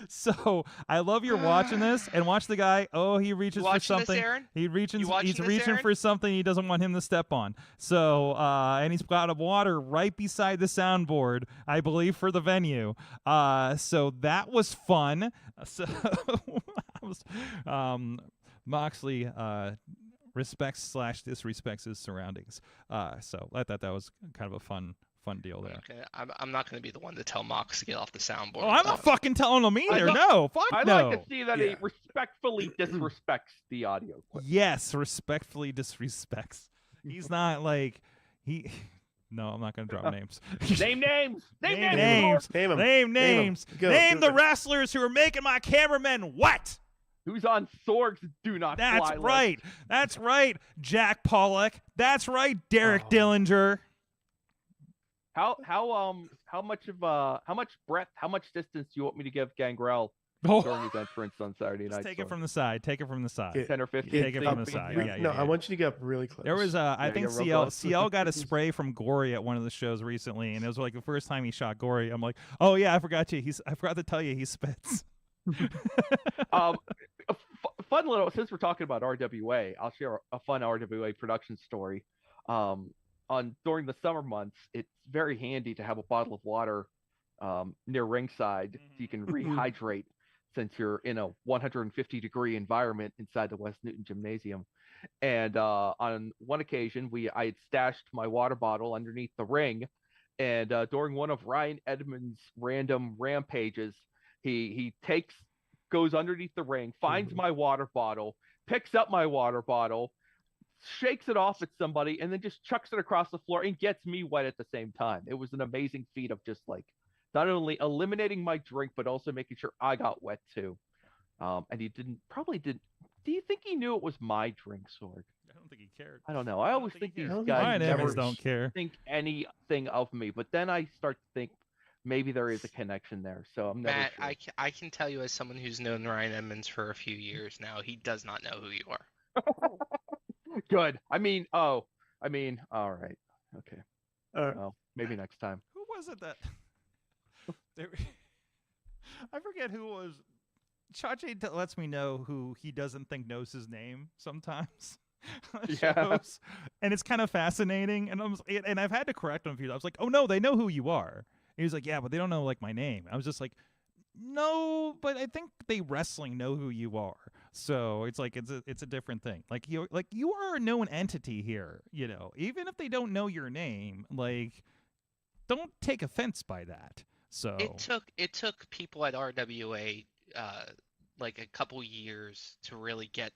So I love you're watching this and watch the guy. Oh, he reaches for something. He's reaching for something he doesn't want him to step on. So and he's got a water right beside the soundboard, I believe, for the venue. So that was fun. So Moxley respects / disrespects his surroundings. So I thought that was kind of a fun deal there. Okay, I'm not going to be the one to tell Mox to get off the soundboard. Oh, I'm not fucking telling him either. No, fuck no. I like to see that he respectfully disrespects the audio equipment. Yes, respectfully disrespects. He's not like he. No, I'm not going to drop names. Name names. Name names. Name names. Name the wrestlers who are making my cameramen wet. Who's on Sorg's Do Not Fly That's right. list. That's right, Jack Pollock. That's right, Derek Dillinger. How much breadth, how much distance do you want me to give Gangrel during his entrance on Saturday night? Take it from the side. 10 or 15. Take it from the side. Yeah, I want you to get up really close. There was I think CL got a spray from Gory at one of the shows recently, and it was like the first time he shot Gory. I'm like, oh yeah, I forgot to tell you he spits. Fun little, since we're talking about RWA, I'll share a fun RWA production story. During the summer months, it's very handy to have a bottle of water near ringside so you can rehydrate since you're in a 150-degree environment inside the West Newton Gymnasium. And on one occasion, I had stashed my water bottle underneath the ring, and during one of Ryan Edmonds' random rampages, he goes underneath the ring, finds my water bottle, picks up my water bottle, shakes it off at somebody, and then just chucks it across the floor and gets me wet at the same time. It was an amazing feat of just like not only eliminating my drink, but also making sure I got wet too. And he probably didn't. Do you think he knew it was my drink, Sorg? I don't think he cared. I don't know. I always think these guys never don't care. Think anything of me, but then I start to think maybe there is a connection there. So I'm never Matt, sure. I can tell you as someone who's known Ryan Edmonds for a few years now, he does not know who you are. Good. I mean, all right. Okay. Well, maybe next time. Who was it that? I forget who was. Chachi lets me know who he doesn't think knows his name sometimes. Shows. And it's kind of fascinating. And I've had to correct him a few times. I was like, oh no, they know who you are. And he was like, yeah, but they don't know like my name. I was just like, no, but I think they wrestling know who you are. So it's like it's a different thing. Like you are a known entity here, you know. Even if they don't know your name, like don't take offense by that. So it took people at RWA like a couple years to really get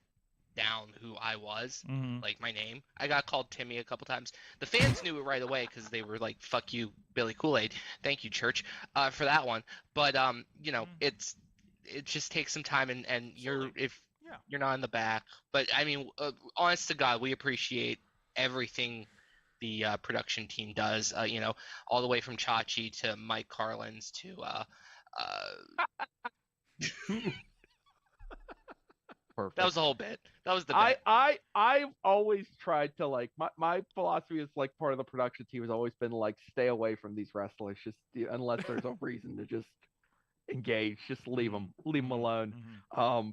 down who I was, like my name. I got called Timmy a couple times. The fans knew it right away because they were like, "Fuck you, Billy Kool-Aid." Thank you, Church, for that one. But you know, it just takes some time, and you're not in the back. But I mean, honest to God, we appreciate everything the production team does. You know, all the way from Chachi to Mike Carlins to Perfect. That was the whole bit. That was the bit. I've always tried to like my philosophy is like part of the production team has always been like stay away from these wrestlers just unless there's a reason to just engage, just leave them alone.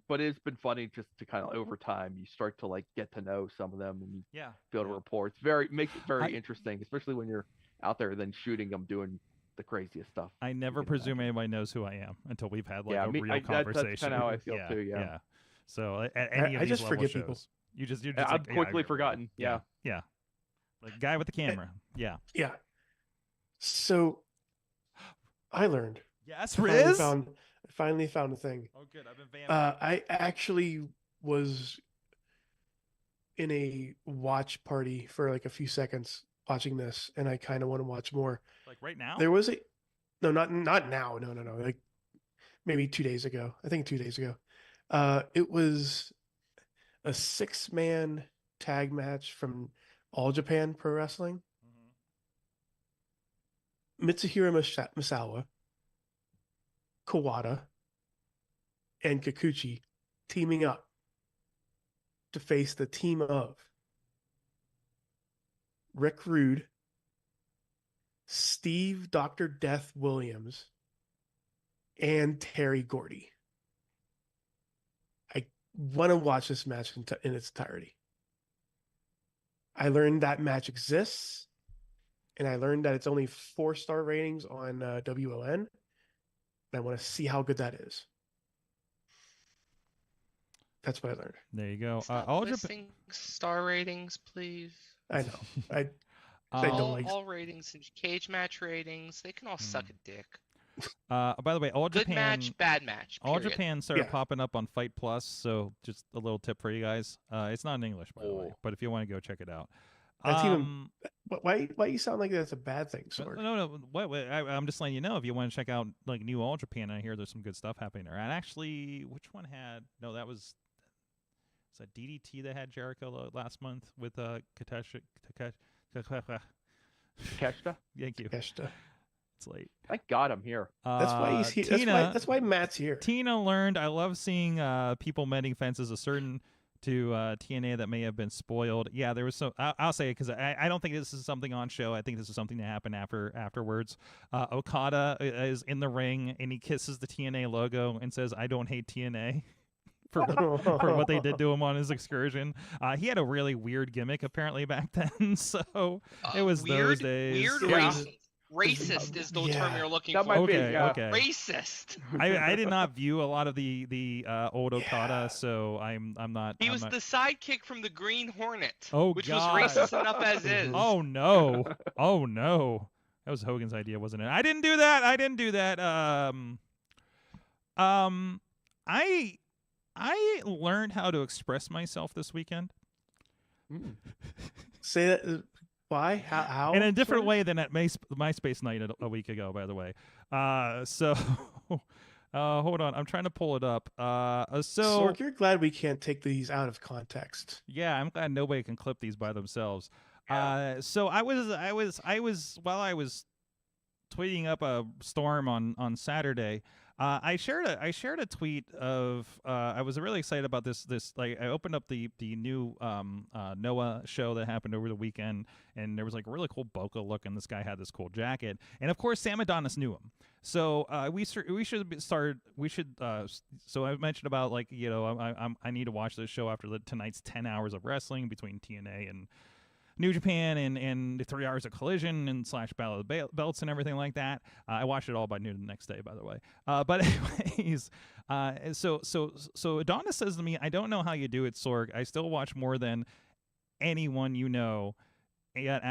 But it's been funny just to kind of over time you start to like get to know some of them and you build a rapport. It's makes it very interesting, especially when you're out there then shooting them doing the craziest stuff. I never presume anybody knows who I am until we've had like a real conversation. That's kind of how I feel too. Yeah. So at any of these just level forget shows, people. you just I've quickly forgotten. Yeah. Like guy with the camera. Yeah. So I learned. Yes, Riz. I finally found a thing. Oh, good. I've been vamping. I actually was in a watch party for like a few seconds watching this, and I kind of want to watch more. Like right now? There was not now. No. Like maybe 2 days ago. I think 2 days ago. It was a 6-man tag match from All Japan Pro Wrestling. Mitsuhiro Misawa, Kawada, and Kikuchi teaming up to face the team of Rick Rude, Steve Dr. Death Williams, and Terry Gordy. I want to watch this match in its entirety. I learned that match exists, and I learned that it's only 4-star ratings on WON. And I want to see how good that is. That's what I learned. There you go. Stop listing star ratings, please. I know. I don't like all ratings and cage match ratings. They can all suck a dick. By the way, All Good Japan match, bad match. All period. Japan started popping up on Fight Plus, so just a little tip for you guys. It's not in English, by the way, but if you want to go check it out. That's even. Why you sound like that's a bad thing, Sorg? No. Wait, I'm just letting you know if you want to check out like new All Japan. I hear there's some good stuff happening there. And actually, which one had? No, that was that DDT that had Jericho last month with Takeshita. Thank you. Takeshita. It's late. Thank God I'm here. That's why he's here. That's why Matt's here. Tina learned. I love seeing people mending fences. A certain to TNA that may have been spoiled. Yeah, there was some. I'll say it because I don't think this is something on show. I think this is something that happened afterwards. Okada is in the ring and he kisses the TNA logo and says, "I don't hate TNA." for what they did to him on his excursion. He had a really weird gimmick apparently back then, so it was those days. Racist is the term you're looking that for. Might be, Okay. Racist. I did not view a lot of the old Okada, so I'm not. He was the sidekick from the Green Hornet, which God. was racist enough as is. Oh no! Oh no! That was Hogan's idea, wasn't it? I didn't do that. I learned how to express myself this weekend. Say that. Why? How? In a different way than at MySpace night a week ago, by the way. Hold on. I'm trying to pull it up. Sorg, you're glad we can't take these out of context. Yeah, I'm glad nobody can clip these by themselves. Yeah. So I was while I was tweeting up a storm on Saturday. I shared a tweet of I was really excited about this like I opened up the new Noah show that happened over the weekend, and there was like a really cool Boca look, and this guy had this cool jacket, and of course Sam Adonis knew him. So so I mentioned about like I need to watch this show after tonight's 10 hours of wrestling between TNA and New Japan and the 3 hours of Collision and / Battle of the Belts and everything like that. I watched it all by noon the next day, by the way. But anyways, so Adonis says to me, "I don't know how you do it, Sorg. I still watch more than anyone you know. Yet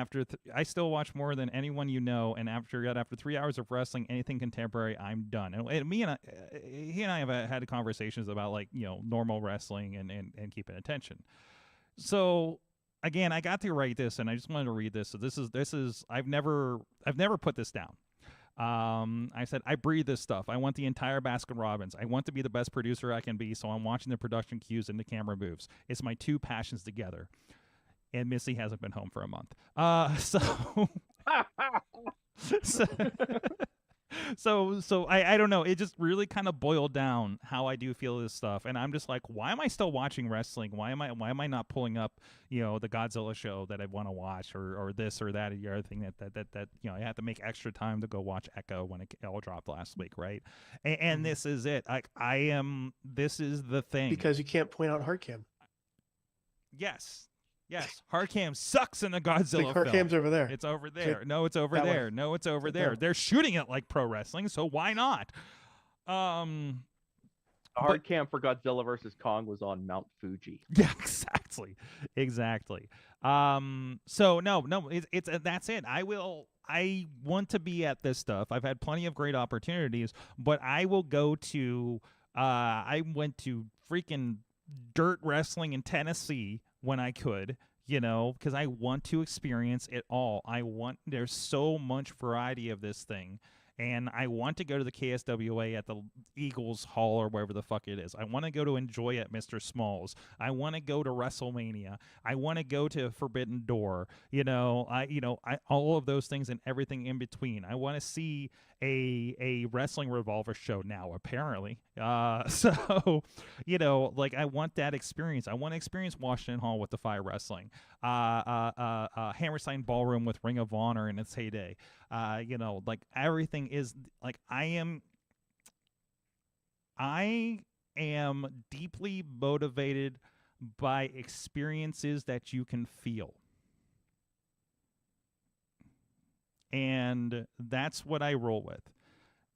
I still watch more than anyone you know, and after 3 hours of wrestling, anything contemporary, I'm done." And he and I have had conversations about like normal wrestling and keeping attention. So. Again, I got to write this, and I just wanted to read this. So this is I've never put this down. I said I breathe this stuff. I want the entire Baskin Robbins. I want to be the best producer I can be, so I'm watching the production cues and the camera moves. It's my two passions together. And Missy hasn't been home for a month. So I don't know. It just really kind of boiled down how I do feel this stuff, and I'm just like, why am I still watching wrestling? Why am I not pulling up, the Godzilla show that I want to watch, or this or that, or the other thing that I have to make extra time to go watch Echo when it all dropped last week, right? And this is it. Like this is the thing because you can't point out Hardcam. Yes, Hardcam sucks in the Godzilla film. Hardcam's over there. It's over there. No, it's over there. No, it's over there. They're shooting it like pro wrestling, so why not? Hardcam for Godzilla versus Kong was on Mount Fuji. Yeah, exactly. So no, it's that's it. I want to be at this stuff. I've had plenty of great opportunities, but I will go to. I went to freaking dirt wrestling in Tennessee when I could, because I want to experience it all. There's so much variety of this thing, and I want to go to the KSWA at the Eagles Hall or wherever the fuck it is. I want to go to Enjoy at Mr. Smalls. I want to go to WrestleMania. I want to go to Forbidden Door. All of those things and everything in between. I want to see a wrestling revolver show now, apparently. So I want that experience. I want to experience Washington Hall with the Fire Wrestling, Hammerstein Ballroom with Ring of Honor in its heyday. Everything is like I am deeply motivated by experiences that you can feel. And that's what I roll with.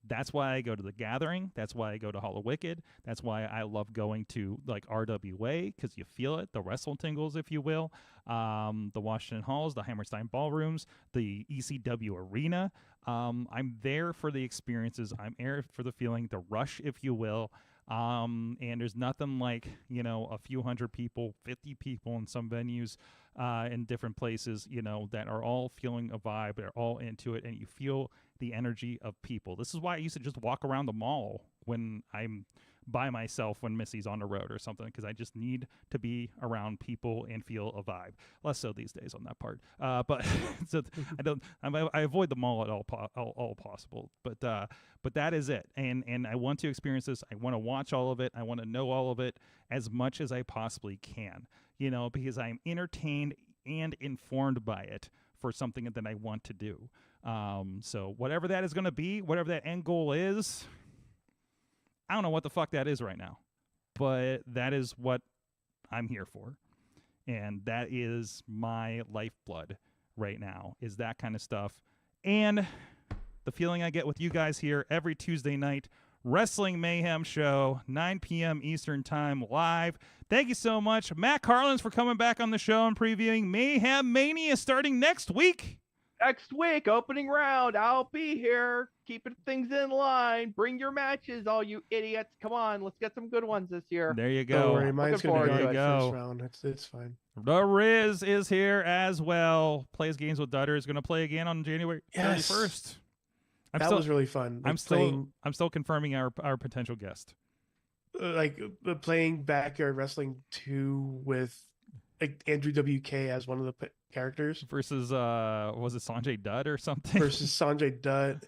That's why I go to the Gathering. That's why I go to Hall of Wicked. That's why I love going to like RWA, because you feel it, the wrestle tingles, if you will. The Washington Halls, the Hammerstein Ballrooms, the ECW Arena. I'm there for the experiences. I'm there for the feeling, the rush, if you will. And there's nothing like, you know, a few hundred people, 50 people in some venues in different places, you know, that are all feeling a vibe. They're all into it, and you feel the energy of people. This is why I used to just walk around the mall when I'm by myself when Missy's on the road or something, because I just need to be around people and feel a vibe. Less so these days on that part, but so I avoid the mall at all possible. But that is it, and I want to experience this. I want to watch all of it. I want to know all of it as much as I possibly can, you know, because I'm entertained and informed by it for something that I want to do. So whatever that is going to be, whatever that end goal is, I don't know what the fuck that is right now, but that is what I'm here for. And that is my lifeblood right now, is that kind of stuff. And the feeling I get with you guys here every Tuesday night, Wrestling Mayhem show, 9 p.m. Eastern time, live. Thank you so much, Matt Carlins, for coming back on the show and previewing Mayhem Mania starting next week. Next week, opening round. I'll be here, keeping things in line. Bring your matches, all you idiots. Come on, let's get some good ones this year. There you go. Don't worry, mine's going to be on go. First round. It's fine. The Riz is here as well. Plays games with Dutter. Is going to play again on January 31st. That was really fun. I'm still confirming our potential guest. Like playing Backyard Wrestling 2 with like Andrew WK as one of the characters versus was it Sanjay Dutt or something? Versus Sanjay Dutt.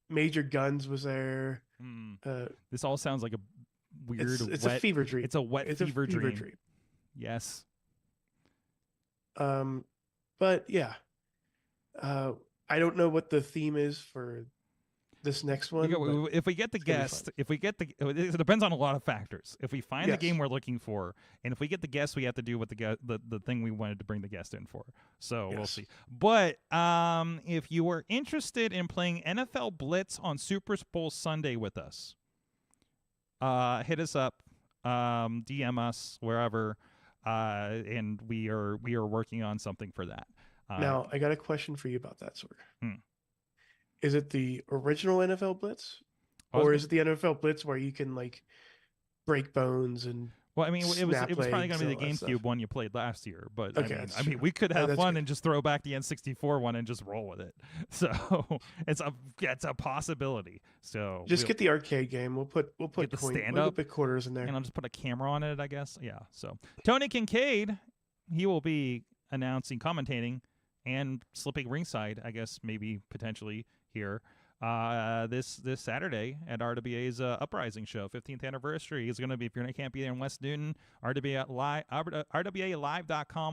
Major Guns was there. This all sounds like a weird. It's a fever dream. It's a wet fever dream. Yes. But yeah. I don't know what the theme is for this next one. If we get the guest, it depends on a lot of factors. If we find the game we're looking for, and if we get the guest, we have to do what the thing we wanted to bring the guest in for. So we'll see. But if you are interested in playing NFL Blitz on Super Bowl Sunday with us, hit us up, DM us wherever, and we are working on something for that. Now, I got a question for you about that, Sorg. Is it the original NFL Blitz? Or is it the NFL Blitz where you can, like, break bones and Well, I mean, it was probably going to be the GameCube one you played last year. But, okay, I mean we could have fun and just throw back the N64 one and just roll with it. So, it's a possibility. So just get the arcade game. We'll put quarters in there. And I'll just put a camera on it, I guess. Yeah, so Tony Kincaid, he will be announcing, commentating, and slipping ringside, I guess, maybe potentially here this Saturday at RWA's Uprising show, 15th anniversary. Is going to be, if you can't be there in West Newton, RWAlive.com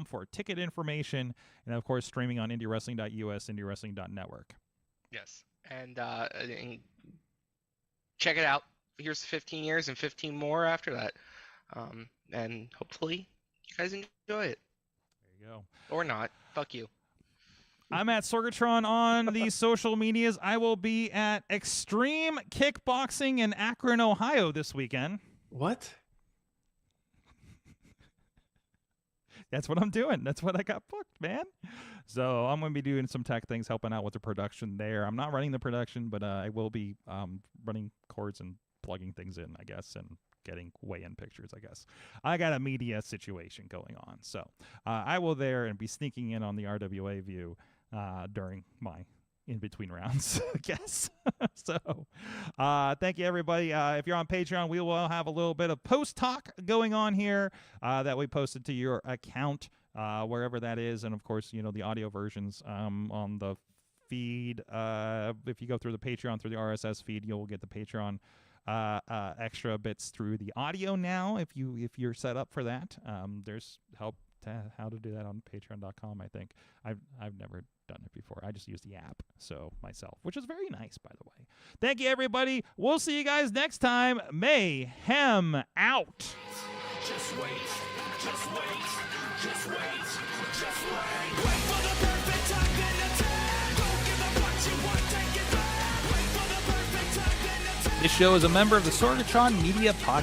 for ticket information, and of course streaming on IndyWrestling.us, IndyWrestling.network. Yes, and check it out. Here's 15 years and 15 more after that, and hopefully you guys enjoy it. There you go. Or not. Fuck you. I'm at Sorgatron on the social medias. I will be at Extreme Kickboxing in Akron, Ohio this weekend. What? That's what I'm doing. That's what I got booked, man. So I'm going to be doing some tech things, helping out with the production there. I'm not running the production, but I will be running cords and plugging things in, I guess, and getting weigh-in pictures, I guess. I got a media situation going on. So I will there and be sneaking in on the RWA view during my in-between rounds, I guess. So thank you, everybody. If you're on Patreon, we will have a little bit of post-talk going on here that we posted to your account, wherever that is. And, of course, you know, the audio versions on the feed. If you go through the Patreon, through the RSS feed, you'll get the Patreon extra bits through the audio now if you're set up for that. There's help how to do that on patreon.com. I think I've never done it before. I just use the app myself, which is very nice, by the way. Thank you, everybody. We'll see you guys next time. Mayhem out. Just wait, just wait, just wait, just wait. Wait for the perfect time, then attack. Don't give up what you want, take it back. Wait for the perfect time, then attack. This show is a member of the Sorgatron Media Podcast.